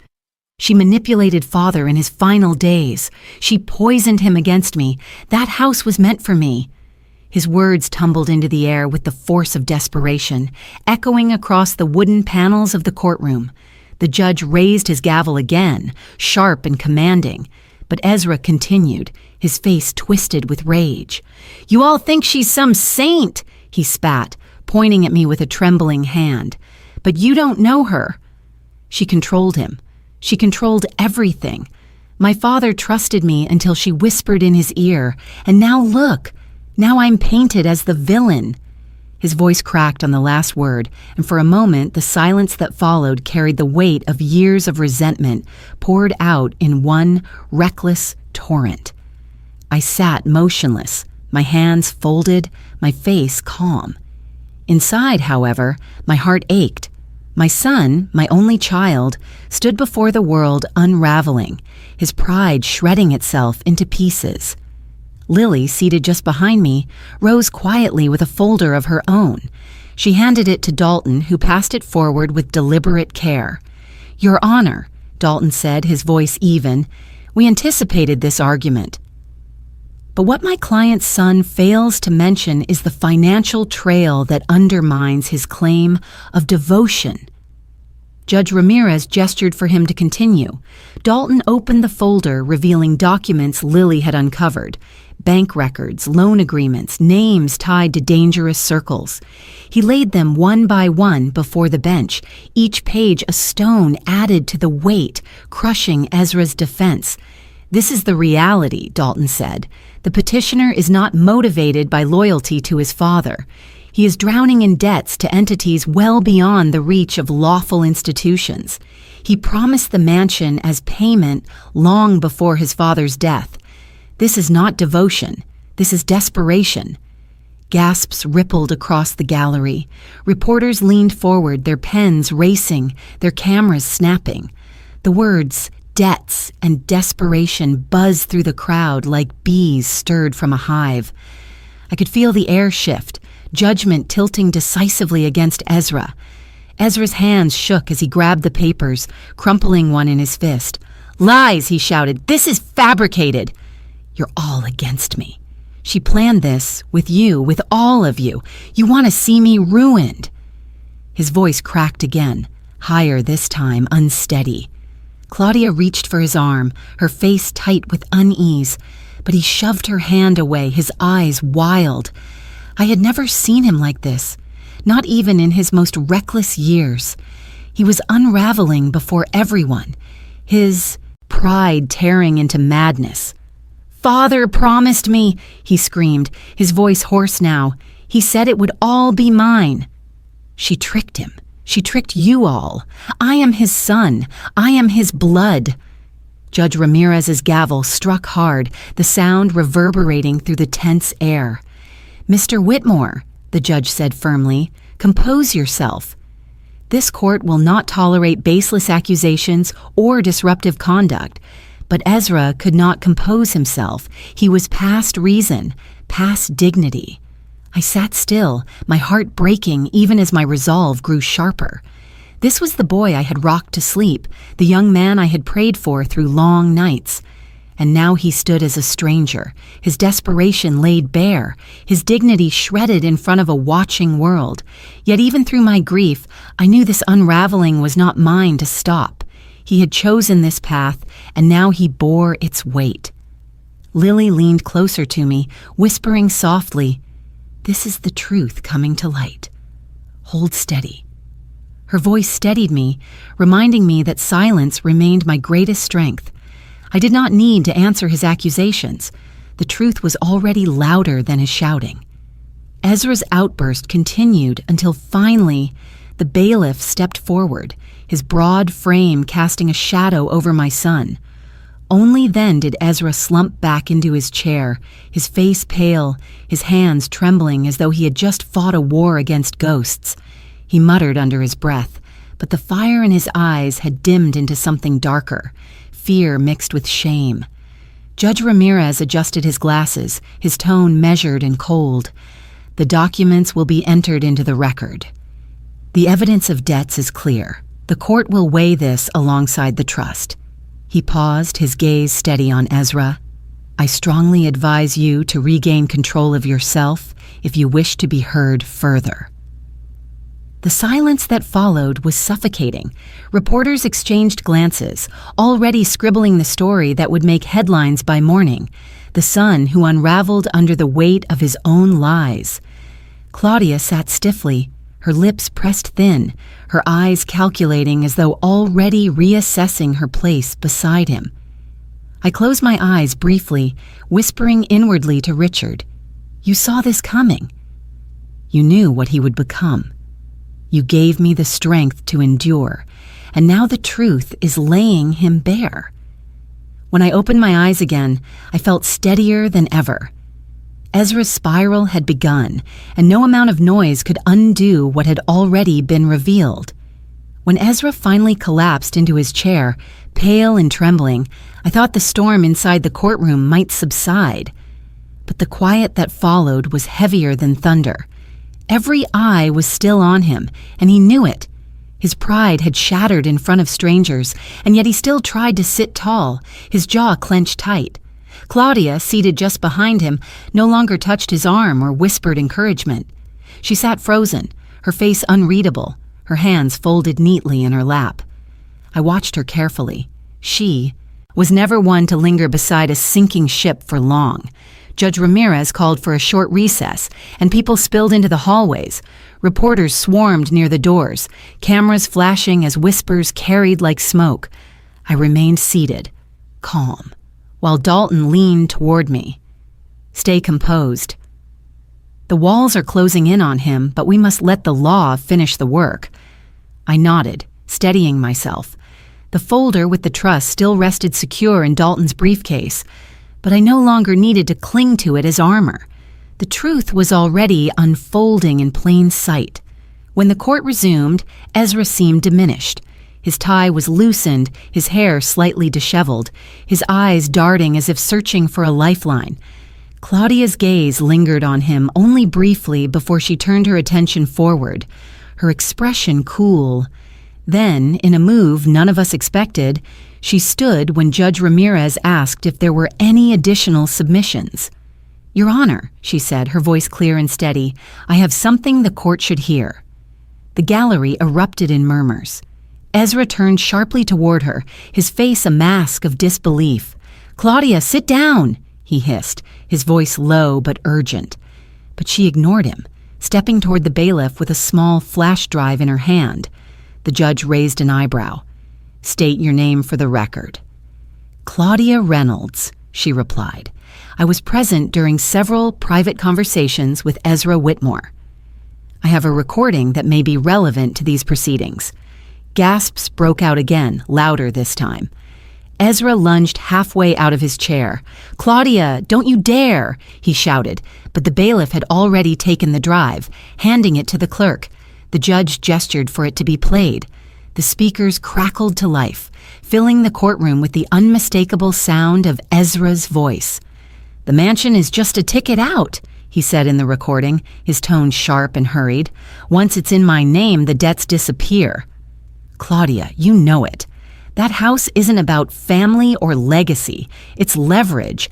She manipulated Father in his final days. She poisoned him against me. That house was meant for me." His words tumbled into the air with the force of desperation, echoing across the wooden panels of the courtroom. The judge raised his gavel again, sharp and commanding, but Ezra continued, his face twisted with rage. "You all think she's some saint," he spat, pointing at me with a trembling hand. but you don't know her." She controlled him. She controlled everything. My father trusted me until she whispered in his ear, and now look, now I'm painted as the villain. His voice cracked on the last word, and for a moment the silence that followed carried the weight of years of resentment poured out in one reckless torrent. I sat motionless, my hands folded, my face calm. Inside, however, my heart ached. My son, my only child, stood before the world unraveling, his pride shredding itself into pieces. Lily, seated just behind me, rose quietly with a folder of her own. She handed it to Dalton, who passed it forward with deliberate care. "Your Honor," Dalton said, his voice even, "we anticipated this argument." But what my client's son fails to mention is the financial trail that undermines his claim of devotion. Judge Ramirez gestured for him to continue. Dalton opened the folder, revealing documents Lily had uncovered. Bank records, loan agreements, names tied to dangerous circles. He laid them one by one before the bench, each page a stone added to the weight, crushing Ezra's defense. "This is the reality," Dalton said. "The petitioner is not motivated by loyalty to his father. He is drowning in debts to entities well beyond the reach of lawful institutions. He promised the mansion as payment long before his father's death. This is not devotion. This is desperation." Gasps rippled across the gallery. Reporters leaned forward, their pens racing, their cameras snapping. The words "debts" and "desperation" buzzed through the crowd like bees stirred from a hive. I could feel the air shift, judgment tilting decisively against Ezra. Ezra's hands shook as he grabbed the papers, crumpling one in his fist. "Lies!" he shouted. "This is fabricated!" "You're all against me. She planned this with you, with all of you. You want to see me ruined." His voice cracked again, higher this time, unsteady. Claudia reached for his arm, her face tight with unease, but he shoved her hand away, his eyes wild. I had never seen him like this, not even in his most reckless years. He was unraveling before everyone, his pride tearing into madness. "Father promised me," he screamed, his voice hoarse now. "He said it would all be mine." She tricked him. She tricked you all. I am his son. I am his blood. Judge Ramirez's gavel struck hard, the sound reverberating through the tense air. "Mr. Whitmore," the judge said firmly, "compose yourself. This court will not tolerate baseless accusations or disruptive conduct." But Ezra could not compose himself. He was past reason, past dignity. I sat still, my heart breaking even as my resolve grew sharper. This was the boy I had rocked to sleep, the young man I had prayed for through long nights. And now he stood as a stranger, his desperation laid bare, his dignity shredded in front of a watching world. Yet even through my grief, I knew this unraveling was not mine to stop. He had chosen this path, and now he bore its weight. Lily leaned closer to me, whispering softly, "This is the truth coming to light. Hold steady." Her voice steadied me, reminding me that silence remained my greatest strength. I did not need to answer his accusations. The truth was already louder than his shouting. Ezra's outburst continued until finally the bailiff stepped forward, his broad frame casting a shadow over my son. Only then did Ezra slump back into his chair, his face pale, his hands trembling as though he had just fought a war against ghosts. He muttered under his breath, but the fire in his eyes had dimmed into something darker, fear mixed with shame. Judge Ramirez adjusted his glasses, his tone measured and cold. "The documents will be entered into the record. The evidence of debts is clear. The court will weigh this alongside the trust." He paused, his gaze steady on Ezra. "I strongly advise you to regain control of yourself if you wish to be heard further." The silence that followed was suffocating. Reporters exchanged glances, already scribbling the story that would make headlines by morning. The son who unraveled under the weight of his own lies. Claudia sat stiffly, her lips pressed thin, her eyes calculating as though already reassessing her place beside him. I closed my eyes briefly, whispering inwardly to Richard, "You saw this coming. You knew what he would become. You gave me the strength to endure, and now the truth is laying him bare." When I opened my eyes again, I felt steadier than ever. Ezra's spiral had begun, and no amount of noise could undo what had already been revealed. When Ezra finally collapsed into his chair, pale and trembling, I thought the storm inside the courtroom might subside. But the quiet that followed was heavier than thunder. Every eye was still on him, and he knew it. His pride had shattered in front of strangers, and yet he still tried to sit tall, his jaw clenched tight. Claudia, seated just behind him, no longer touched his arm or whispered encouragement. She sat frozen, her face unreadable, her hands folded neatly in her lap. I watched her carefully. She was never one to linger beside a sinking ship for long. Judge Ramirez called for a short recess, and people spilled into the hallways. Reporters swarmed near the doors, cameras flashing as whispers carried like smoke. I remained seated, calm, while Dalton leaned toward me. "Stay composed. The walls are closing in on him, but we must let the law finish the work." I nodded, steadying myself. The folder with the trust still rested secure in Dalton's briefcase, but I no longer needed to cling to it as armor. The truth was already unfolding in plain sight. When the court resumed, Ezra seemed diminished. His tie was loosened, his hair slightly disheveled, his eyes darting as if searching for a lifeline. Claudia's gaze lingered on him only briefly before she turned her attention forward, her expression cool. Then, in a move none of us expected, she stood when Judge Ramirez asked if there were any additional submissions. "Your Honor," she said, her voice clear and steady, "I have something the court should hear." The gallery erupted in murmurs. Ezra turned sharply toward her, his face a mask of disbelief. "Claudia, sit down," he hissed, his voice low but urgent. But she ignored him, stepping toward the bailiff with a small flash drive in her hand. The judge raised an eyebrow. "State your name for the record." "Claudia Reynolds," she replied. "I was present during several private conversations with Ezra Whitmore. I have a recording that may be relevant to these proceedings." Gasps broke out again, louder this time. Ezra lunged halfway out of his chair. "Claudia, don't you dare!" he shouted, but the bailiff had already taken the drive, handing it to the clerk. The judge gestured for it to be played. The speakers crackled to life, filling the courtroom with the unmistakable sound of Ezra's voice. "The mansion is just a ticket out," he said in the recording, his tone sharp and hurried. "Once it's in my name, the debts disappear." "Claudia, you know it. That house isn't about family or legacy. It's leverage.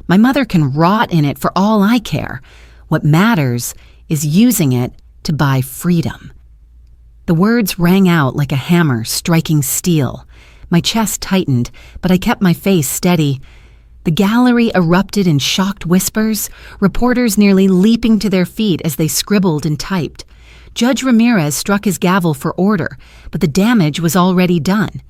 My mother can rot in it for all I care. What matters is using it to buy freedom." The words rang out like a hammer striking steel. My chest tightened, but I kept my face steady. The gallery erupted in shocked whispers, reporters nearly leaping to their feet as they scribbled and typed. Judge Ramirez struck his gavel for order, but the damage was already done.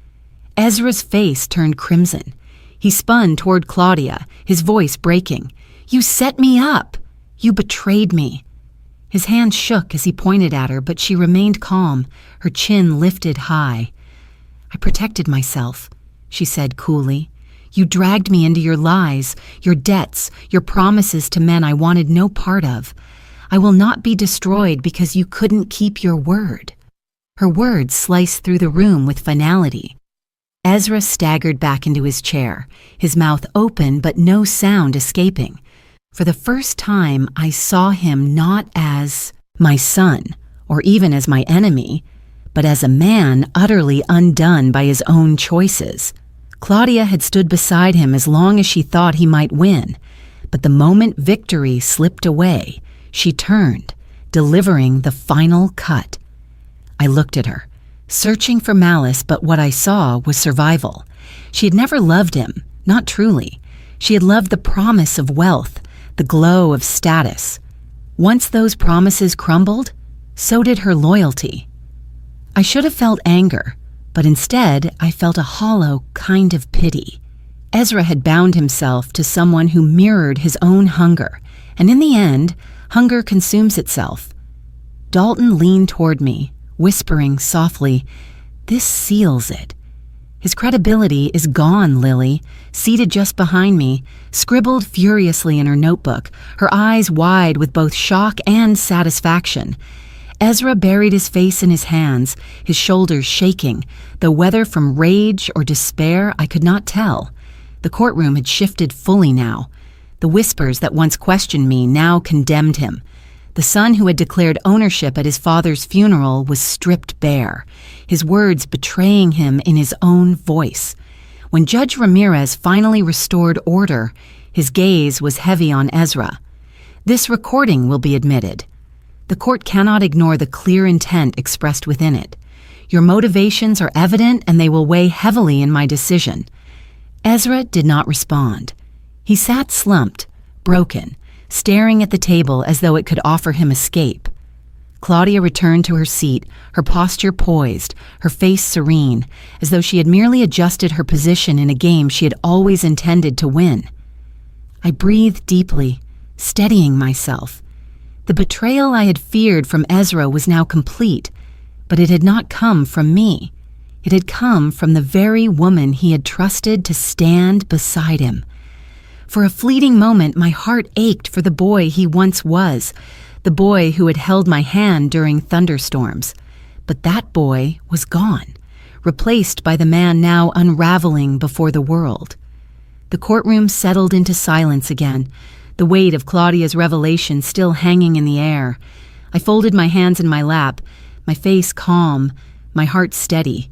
Ezra's face turned crimson. He spun toward Claudia, his voice breaking. "You set me up! You betrayed me!" His hand shook as he pointed at her, but she remained calm, her chin lifted high. "I protected myself," she said coolly. "You dragged me into your lies, your debts, your promises to men I wanted no part of. I will not be destroyed because you couldn't keep your word." Her words sliced through the room with finality. Ezra staggered back into his chair, his mouth open but no sound escaping. For the first time, I saw him not as my son, or even as my enemy, but as a man utterly undone by his own choices. Claudia had stood beside him as long as she thought he might win, but the moment victory slipped away, she turned, delivering the final cut. I looked at her, searching for malice, but what I saw was survival. She had never loved him, not truly. She had loved the promise of wealth, the glow of status. Once those promises crumbled, So did her loyalty. I should have felt anger, but instead I felt a hollow kind of pity. Ezra had bound himself to someone who mirrored his own hunger, and in the end, hunger consumes itself. Dalton leaned toward me, whispering softly, "This seals it." His credibility is gone, Lily, seated just behind me, scribbled furiously in her notebook, her eyes wide with both shock and satisfaction. Ezra buried his face in his hands, his shoulders shaking, though whether from rage or despair I could not tell. The courtroom had shifted fully now. The whispers that once questioned me now condemned him. The son who had declared ownership at his father's funeral was stripped bare, his words betraying him in his own voice. When Judge Ramirez finally restored order, his gaze was heavy on Ezra. "This recording will be admitted. The court cannot ignore the clear intent expressed within it. Your motivations are evident and they will weigh heavily in my decision." Ezra did not respond. He sat slumped, broken, staring at the table as though it could offer him escape. Claudia returned to her seat, her posture poised, her face serene, as though she had merely adjusted her position in a game she had always intended to win. I breathed deeply, steadying myself. The betrayal I had feared from Ezra was now complete, but it had not come from me. It had come from the very woman he had trusted to stand beside him. For a fleeting moment, my heart ached for the boy he once was, the boy who had held my hand during thunderstorms. But that boy was gone, replaced by the man now unraveling before the world. The courtroom settled into silence again, the weight of Claudia's revelation still hanging in the air. I folded my hands in my lap, my face calm, my heart steady.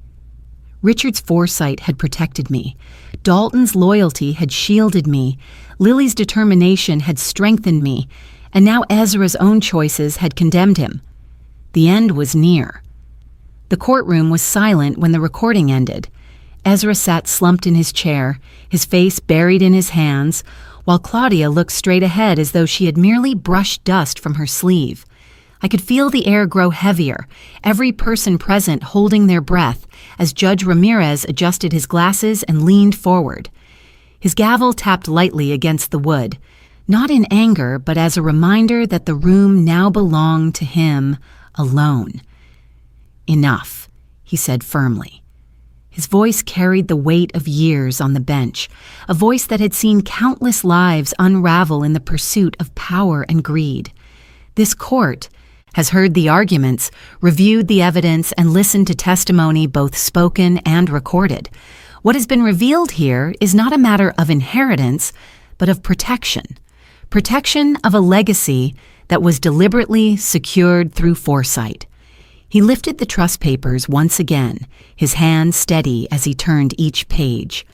Richard's foresight had protected me. Dalton's loyalty had shielded me. Lily's determination had strengthened me. And now Ezra's own choices had condemned him. The end was near. The courtroom was silent when the recording ended. Ezra sat slumped in his chair, his face buried in his hands, while Claudia looked straight ahead as though she had merely brushed dust from her sleeve. I could feel the air grow heavier, every person present holding their breath as Judge Ramirez adjusted his glasses and leaned forward. His gavel tapped lightly against the wood, not in anger, but as a reminder that the room now belonged to him alone. "Enough," he said firmly. His voice carried the weight of years on the bench, a voice that had seen countless lives unravel in the pursuit of power and greed. This court has heard the arguments, reviewed the evidence, and listened to testimony both spoken and recorded. What has been revealed here is not a matter of inheritance, but of protection. Protection of a legacy that was deliberately secured through foresight. He lifted the trust papers once again, his hand steady as he turned each page.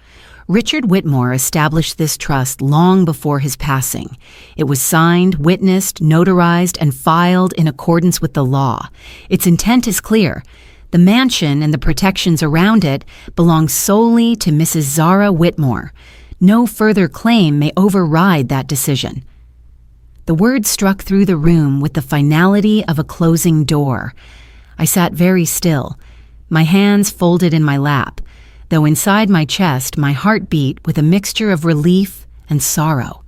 Richard Whitmore established this trust long before his passing. It was signed, witnessed, notarized, and filed in accordance with the law. Its intent is clear. The mansion and the protections around it belong solely to Mrs. Zara Whitmore. No further claim may override that decision. The words struck through the room with the finality of a closing door. I sat very still, my hands folded in my lap, though inside my chest my heart beat with a mixture of relief and sorrow.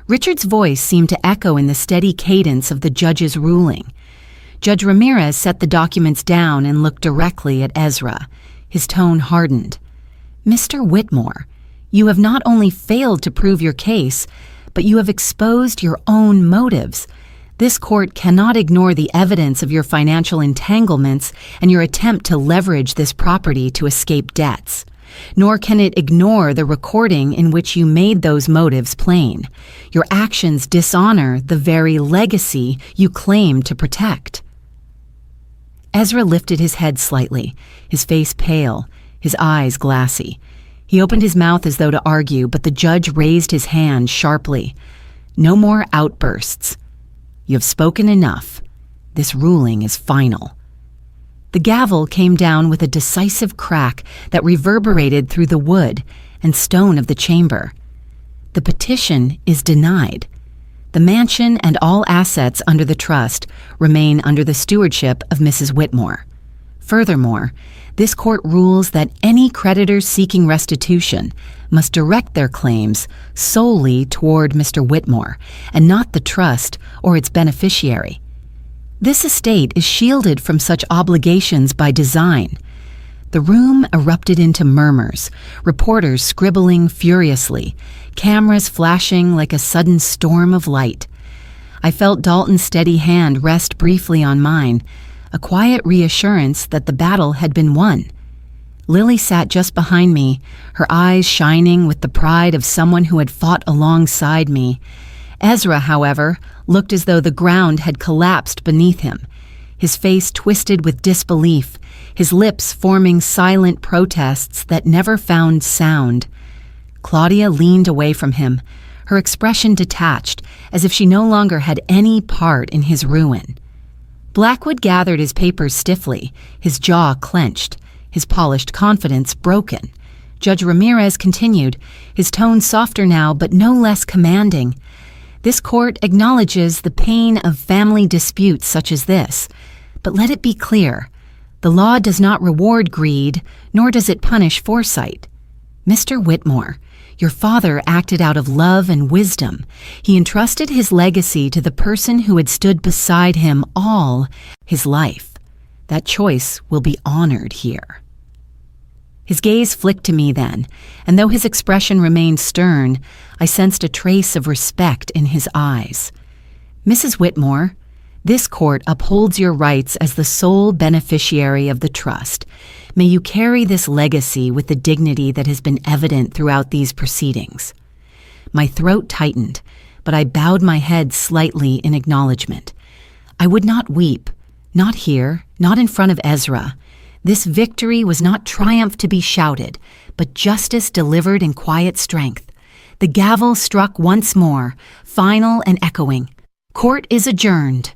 Richard's voice seemed to echo in the steady cadence of the judge's ruling. Judge Ramirez set the documents down and looked directly at Ezra. His tone hardened. "Mr. Whitmore, you have not only failed to prove your case, but you have exposed your own motives. This court cannot ignore the evidence of your financial entanglements and your attempt to leverage this property to escape debts. Nor can it ignore the recording in which you made those motives plain. Your actions dishonor the very legacy you claim to protect." Ezra lifted his head slightly, his face pale, his eyes glassy. He opened his mouth as though to argue, but the judge raised his hand sharply. "No more outbursts. You have spoken enough. This ruling is final." The gavel came down with a decisive crack that reverberated through the wood and stone of the chamber. The petition is denied. The mansion and all assets under the trust remain under the stewardship of Mrs. Whitmore. Furthermore, this court rules that any creditors seeking restitution must direct their claims solely toward Mr. Whitmore and not the trust or its beneficiary. This estate is shielded from such obligations by design. The room erupted into murmurs, reporters scribbling furiously, cameras flashing like a sudden storm of light. I felt Dalton's steady hand rest briefly on mine, a quiet reassurance that the battle had been won. Lily sat just behind me, her eyes shining with the pride of someone who had fought alongside me. Ezra, however, looked as though the ground had collapsed beneath him, his face twisted with disbelief, his lips forming silent protests that never found sound. Claudia leaned away from him, her expression detached, as if she no longer had any part in his ruin. Blackwood gathered his papers stiffly, his jaw clenched, his polished confidence broken. Judge Ramirez continued, his tone softer now but no less commanding. This court acknowledges the pain of family disputes such as this, but let it be clear, the law does not reward greed, nor does it punish foresight. Mr. Whitmore, your father acted out of love and wisdom. He entrusted his legacy to the person who had stood beside him all his life. That choice will be honored here. His gaze flicked to me then, and though his expression remained stern, I sensed a trace of respect in his eyes. Mrs. Whitmore, this court upholds your rights as the sole beneficiary of the trust. May you carry this legacy with the dignity that has been evident throughout these proceedings. My throat tightened, but I bowed my head slightly in acknowledgement. I would not weep, not here, not in front of Ezra. This victory was not triumph to be shouted, but justice delivered in quiet strength. The gavel struck once more, final and echoing. Court is adjourned.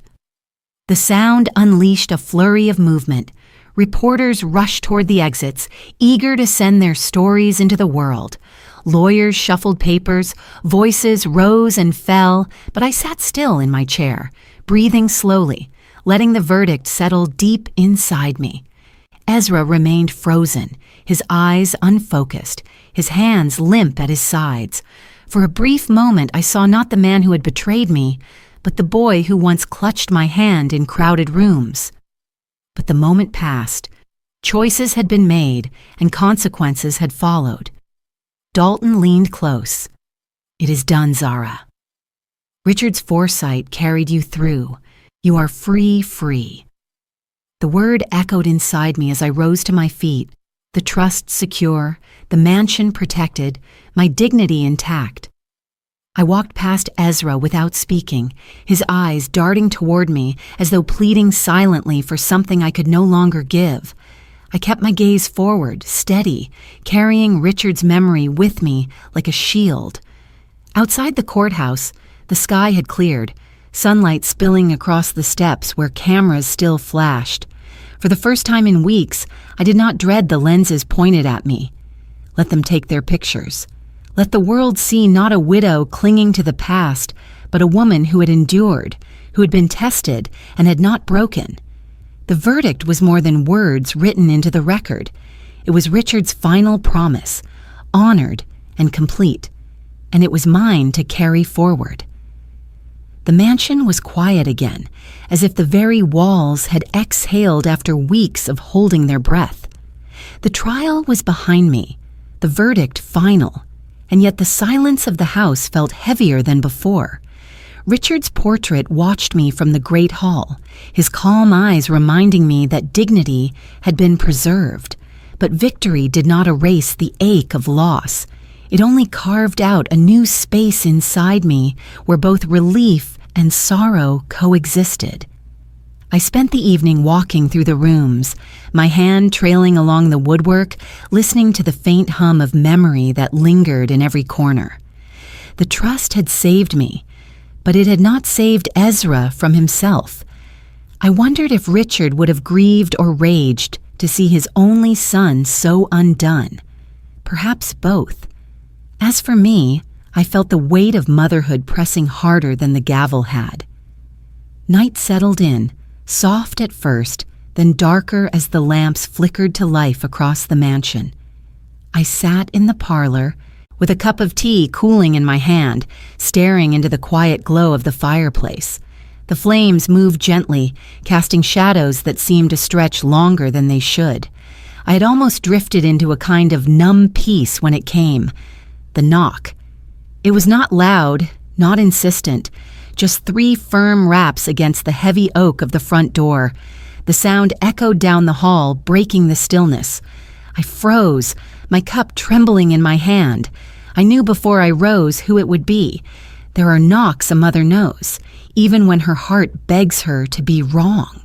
The sound unleashed a flurry of movement. Reporters rushed toward the exits, eager to send their stories into the world. Lawyers shuffled papers, voices rose and fell, but I sat still in my chair, breathing slowly, letting the verdict settle deep inside me. Ezra remained frozen, his eyes unfocused, his hands limp at his sides. For a brief moment I saw not the man who had betrayed me, but the boy who once clutched my hand in crowded rooms. But the moment passed. Choices had been made, and consequences had followed. Dalton leaned close. It is done, Zara. Richard's foresight carried you through. You are free. The word echoed inside me as I rose to my feet, the trust secure, the mansion protected, my dignity intact. I walked past Ezra without speaking, his eyes darting toward me as though pleading silently for something I could no longer give. I kept my gaze forward, steady, carrying Richard's memory with me like a shield. Outside the courthouse, the sky had cleared, sunlight spilling across the steps where cameras still flashed. For the first time in weeks, I did not dread the lenses pointed at me. Let them take their pictures. Let the world see not a widow clinging to the past, but a woman who had endured, who had been tested and had not broken. The verdict was more than words written into the record. It was Richard's final promise, honored and complete, and it was mine to carry forward. The mansion was quiet again, as if the very walls had exhaled after weeks of holding their breath. The trial was behind me, the verdict final, and yet the silence of the house felt heavier than before. Richard's portrait watched me from the great hall, his calm eyes reminding me that dignity had been preserved. But victory did not erase the ache of loss. It only carved out a new space inside me where both relief and sorrow coexisted. I spent the evening walking through the rooms, my hand trailing along the woodwork, listening to the faint hum of memory that lingered in every corner. The trust had saved me, but it had not saved Ezra from himself. I wondered if Richard would have grieved or raged to see his only son so undone. Perhaps both. As for me, I felt the weight of motherhood pressing harder than the gavel had. Night settled in, soft at first, then darker as the lamps flickered to life across the mansion. I sat in the parlor, with a cup of tea cooling in my hand, staring into the quiet glow of the fireplace. The flames moved gently, casting shadows that seemed to stretch longer than they should. I had almost drifted into a kind of numb peace when it came. The knock. It was not loud, not insistent, just 3 firm raps against the heavy oak of the front door. The sound echoed down the hall, breaking the stillness. I froze, my cup trembling in my hand. I knew before I rose who it would be. There are knocks a mother knows, even when her heart begs her to be wrong.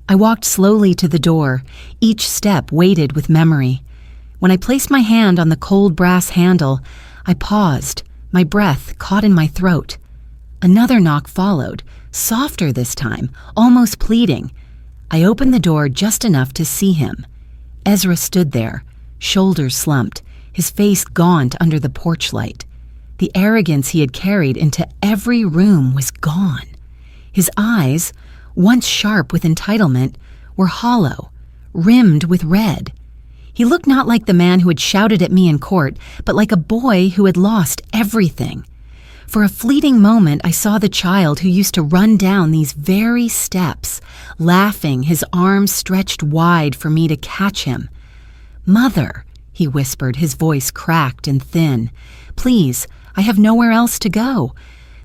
I walked slowly to the door, each step weighted with memory. When I placed my hand on the cold brass handle, I paused, my breath caught in my throat. Another knock followed, softer this time, almost pleading. I opened the door just enough to see him. Ezra stood there, shoulders slumped, his face gaunt under the porch light. The arrogance he had carried into every room was gone. His eyes, once sharp with entitlement, were hollow, rimmed with red. He looked not like the man who had shouted at me in court, but like a boy who had lost everything. For a fleeting moment, I saw the child who used to run down these very steps, laughing, his arms stretched wide for me to catch him. "Mother," he whispered, his voice cracked and thin. "Please, I have nowhere else to go."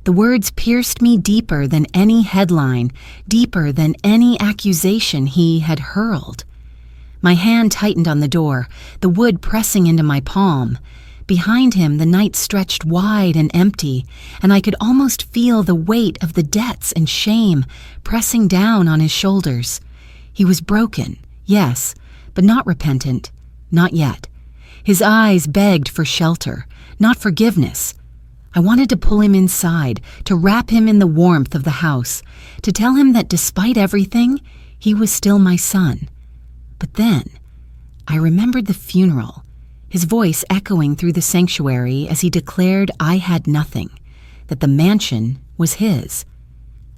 The words pierced me deeper than any headline, deeper than any accusation he had hurled. My hand tightened on the door, the wood pressing into my palm. Behind him, the night stretched wide and empty, and I could almost feel the weight of the debts and shame pressing down on his shoulders. He was broken, yes, but not repentant, not yet. His eyes begged for shelter, not forgiveness. I wanted to pull him inside, to wrap him in the warmth of the house, to tell him that despite everything, he was still my son. But then, I remembered the funeral, his voice echoing through the sanctuary as he declared I had nothing, that the mansion was his.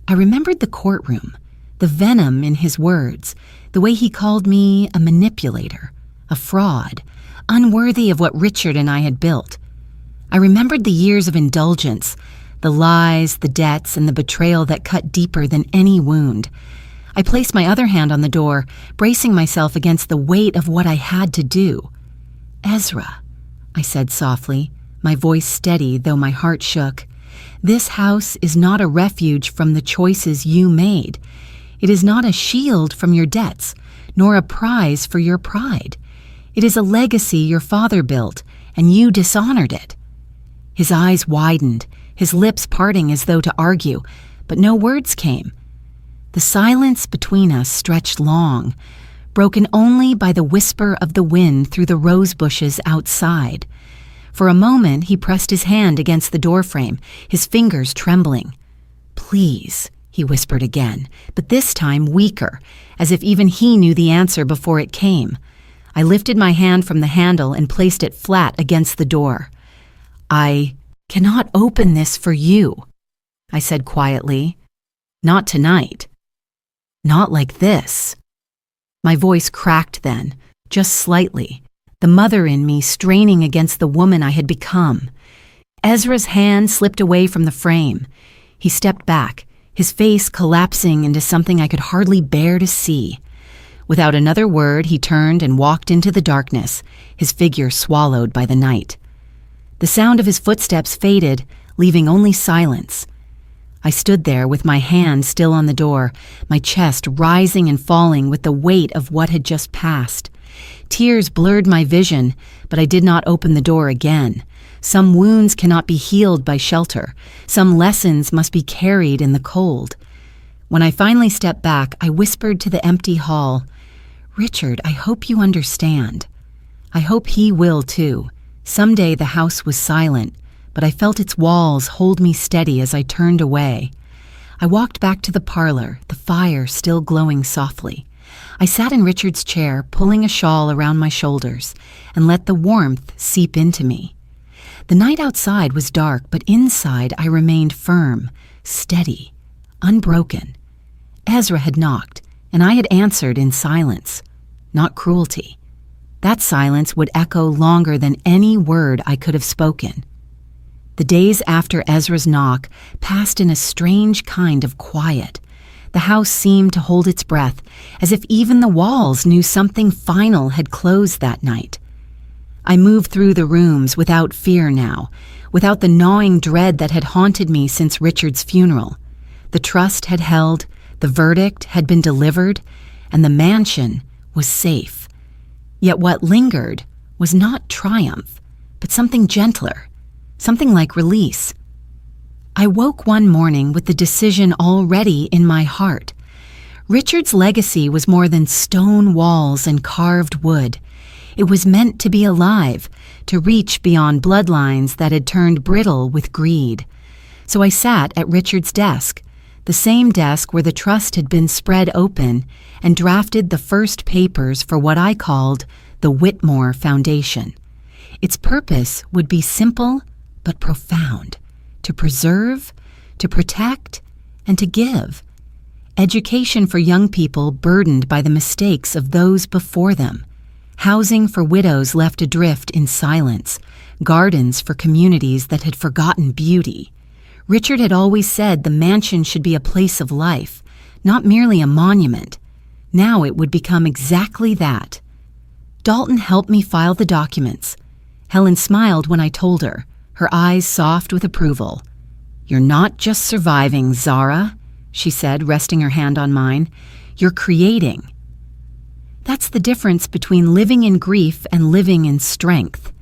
I remembered the courtroom, the venom in his words, the way he called me a manipulator, a fraud, unworthy of what Richard and I had built. I remembered the years of indulgence, the lies, the debts, and the betrayal that cut deeper than any wound. I placed my other hand on the door, bracing myself against the weight of what I had to do. "Ezra," I said softly, my voice steady though my heart shook, "this house is not a refuge from the choices you made. It is not a shield from your debts, nor a prize for your pride. It is a legacy your father built, and you dishonored it." His eyes widened, his lips parting as though to argue, but no words came. The silence between us stretched long, broken only by the whisper of the wind through the rose bushes outside. For a moment he pressed his hand against the doorframe, his fingers trembling. "Please," he whispered again, but this time weaker, as if even he knew the answer before it came. I lifted my hand from the handle and placed it flat against the door. "I cannot open this for you," I said quietly. "Not tonight. Not like this." My voice cracked then, just slightly, the mother in me straining against the woman I had become. Ezra's hand slipped away from the frame. He stepped back, his face collapsing into something I could hardly bear to see. Without another word, he turned and walked into the darkness, his figure swallowed by the night. The sound of his footsteps faded, leaving only silence. I stood there with my hand still on the door, my chest rising and falling with the weight of what had just passed. Tears blurred my vision, but I did not open the door again. Some wounds cannot be healed by shelter. Some lessons must be carried in the cold. When I finally stepped back, I whispered to the empty hall, "Richard, I hope you understand. I hope he will too." Someday the house was silent, but I felt its walls hold me steady as I turned away. I walked back to the parlor, the fire still glowing softly. I sat in Richard's chair, pulling a shawl around my shoulders, and let the warmth seep into me. The night outside was dark, but inside I remained firm, steady, unbroken. Ezra had knocked, and I had answered in silence, not cruelty. That silence would echo longer than any word I could have spoken. The days after Ezra's knock passed in a strange kind of quiet. The house seemed to hold its breath, as if even the walls knew something final had closed that night. I moved through the rooms without fear now, without the gnawing dread that had haunted me since Richard's funeral. The trust had held, the verdict had been delivered, and the mansion was safe. Yet what lingered was not triumph, but something gentler, something like release. I woke one morning with the decision already in my heart. Richard's legacy was more than stone walls and carved wood. It was meant to be alive, to reach beyond bloodlines that had turned brittle with greed. So I sat at Richard's desk, the same desk where the trust had been spread open, and drafted the first papers for what I called the Whitmore Foundation. Its purpose would be simple but profound: to preserve, to protect, and to give. Education for young people burdened by the mistakes of those before them. Housing for widows left adrift in silence. Gardens for communities that had forgotten beauty. Richard had always said the mansion should be a place of life, not merely a monument. Now it would become exactly that. Dalton helped me file the documents. Helen smiled when I told her, her eyes soft with approval. "You're not just surviving, Zara," she said, resting her hand on mine. "You're creating." That's the difference between living in grief and living in strength.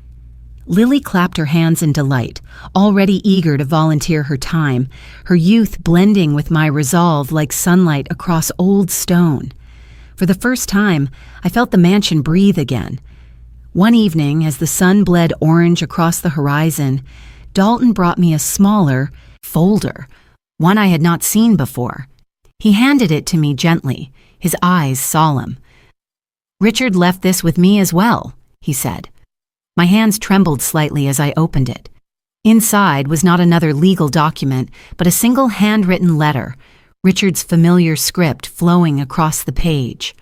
Lily clapped her hands in delight, already eager to volunteer her time, her youth blending with my resolve like sunlight across old stone. For the first time, I felt the mansion breathe again. One evening, as the sun bled orange across the horizon, Dalton brought me a smaller folder, one I had not seen before. He handed it to me gently, his eyes solemn. "Richard left this with me as well," he said. My hands trembled slightly as I opened it. Inside was not another legal document, but a single handwritten letter, Richard's familiar script flowing across the page.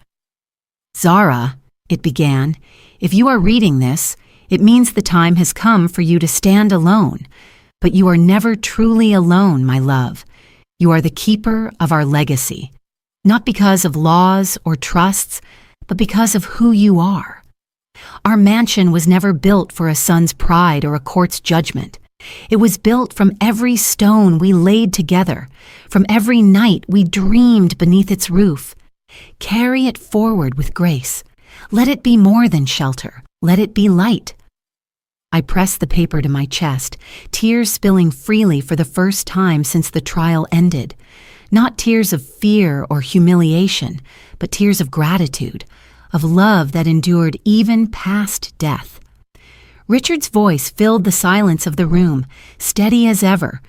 "Zara," it began, "if you are reading this, it means the time has come for you to stand alone. But you are never truly alone, my love. You are the keeper of our legacy, not because of laws or trusts, but because of who you are. Our mansion was never built for a son's pride or a court's judgment. It was built from every stone we laid together, from every night we dreamed beneath its roof. Carry it forward with grace. Let it be more than shelter. Let it be light." I pressed the paper to my chest, tears spilling freely for the first time since the trial ended. Not tears of fear or humiliation, but tears of gratitude, of love that endured even past death. Richard's voice filled the silence of the room, steady as ever,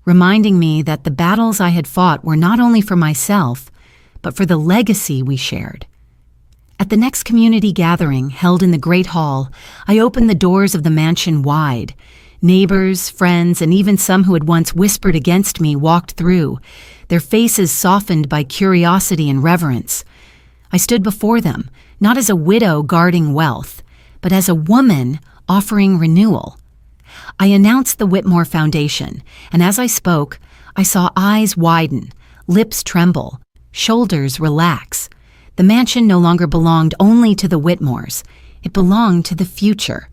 reminding me that the battles I had fought were not only for myself, but for the legacy we shared. At the next community gathering, held in the Great Hall, I opened the doors of the mansion wide. Neighbors, friends, and even some who had once whispered against me walked through, their faces softened by curiosity and reverence. I stood before them, not as a widow guarding wealth, but as a woman offering renewal. I announced the Whitmore Foundation, and as I spoke, I saw eyes widen, lips tremble, shoulders relax. The mansion no longer belonged only to the Whitmores. It belonged to the future.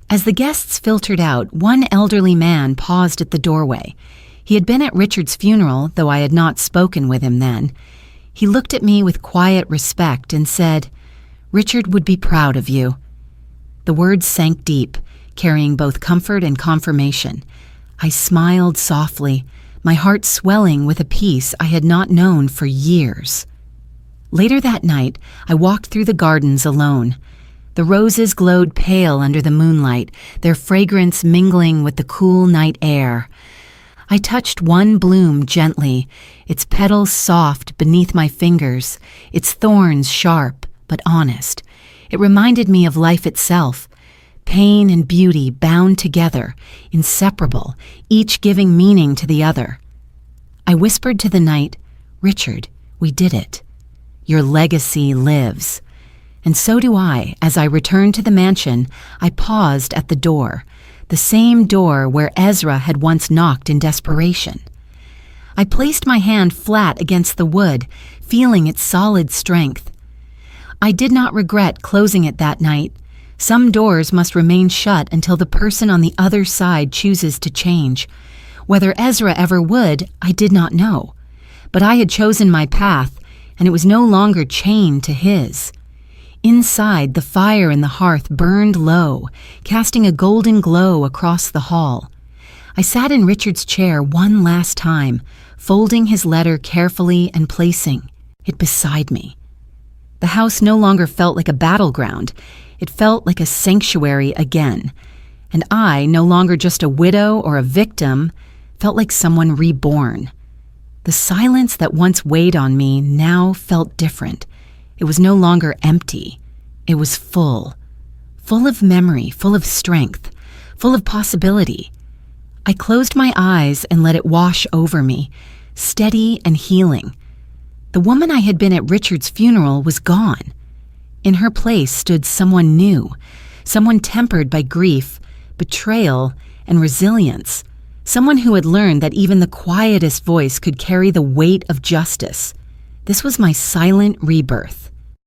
As the guests filtered out, one elderly man paused at the doorway. He had been at Richard's funeral, though I had not spoken with him then. He looked at me with quiet respect and said, "Richard would be proud of you." The words sank deep, carrying both comfort and confirmation. I smiled softly, my heart swelling with a peace I had not known for years. Later that night, I walked through the gardens alone. The roses glowed pale under the moonlight, their fragrance mingling with the cool night air. I touched one bloom gently, its petals soft beneath my fingers, its thorns sharp but honest. It reminded me of life itself, Pain and beauty bound together, inseparable, each giving meaning to the other. I whispered to the night, "Richard, we did it. Your legacy lives." And so do I. As I returned to the mansion, I paused at the door, the same door where Ezra had once knocked in desperation. I placed my hand flat against the wood, feeling its solid strength. I did not regret closing it that night. Some doors must remain shut until the person on the other side chooses to change. Whether Ezra ever would, I did not know. But I had chosen my path, and it was no longer chained to his. Inside, the fire in the hearth burned low, casting a golden glow across the hall. I sat in Richard's chair one last time, folding his letter carefully and placing it beside me. The house no longer felt like a battleground. It felt like a sanctuary again. And I, no longer just a widow or a victim, felt like someone reborn. The silence that once weighed on me now felt different. It was no longer empty. It was full. Full of memory, full of strength, full of possibility. I closed my eyes and let it wash over me, steady and healing. The woman I had been at Richard's funeral was gone. In her place stood someone new, someone tempered by grief, betrayal, and resilience, someone who had learned that even the quietest voice could carry the weight of justice. This was my silent rebirth.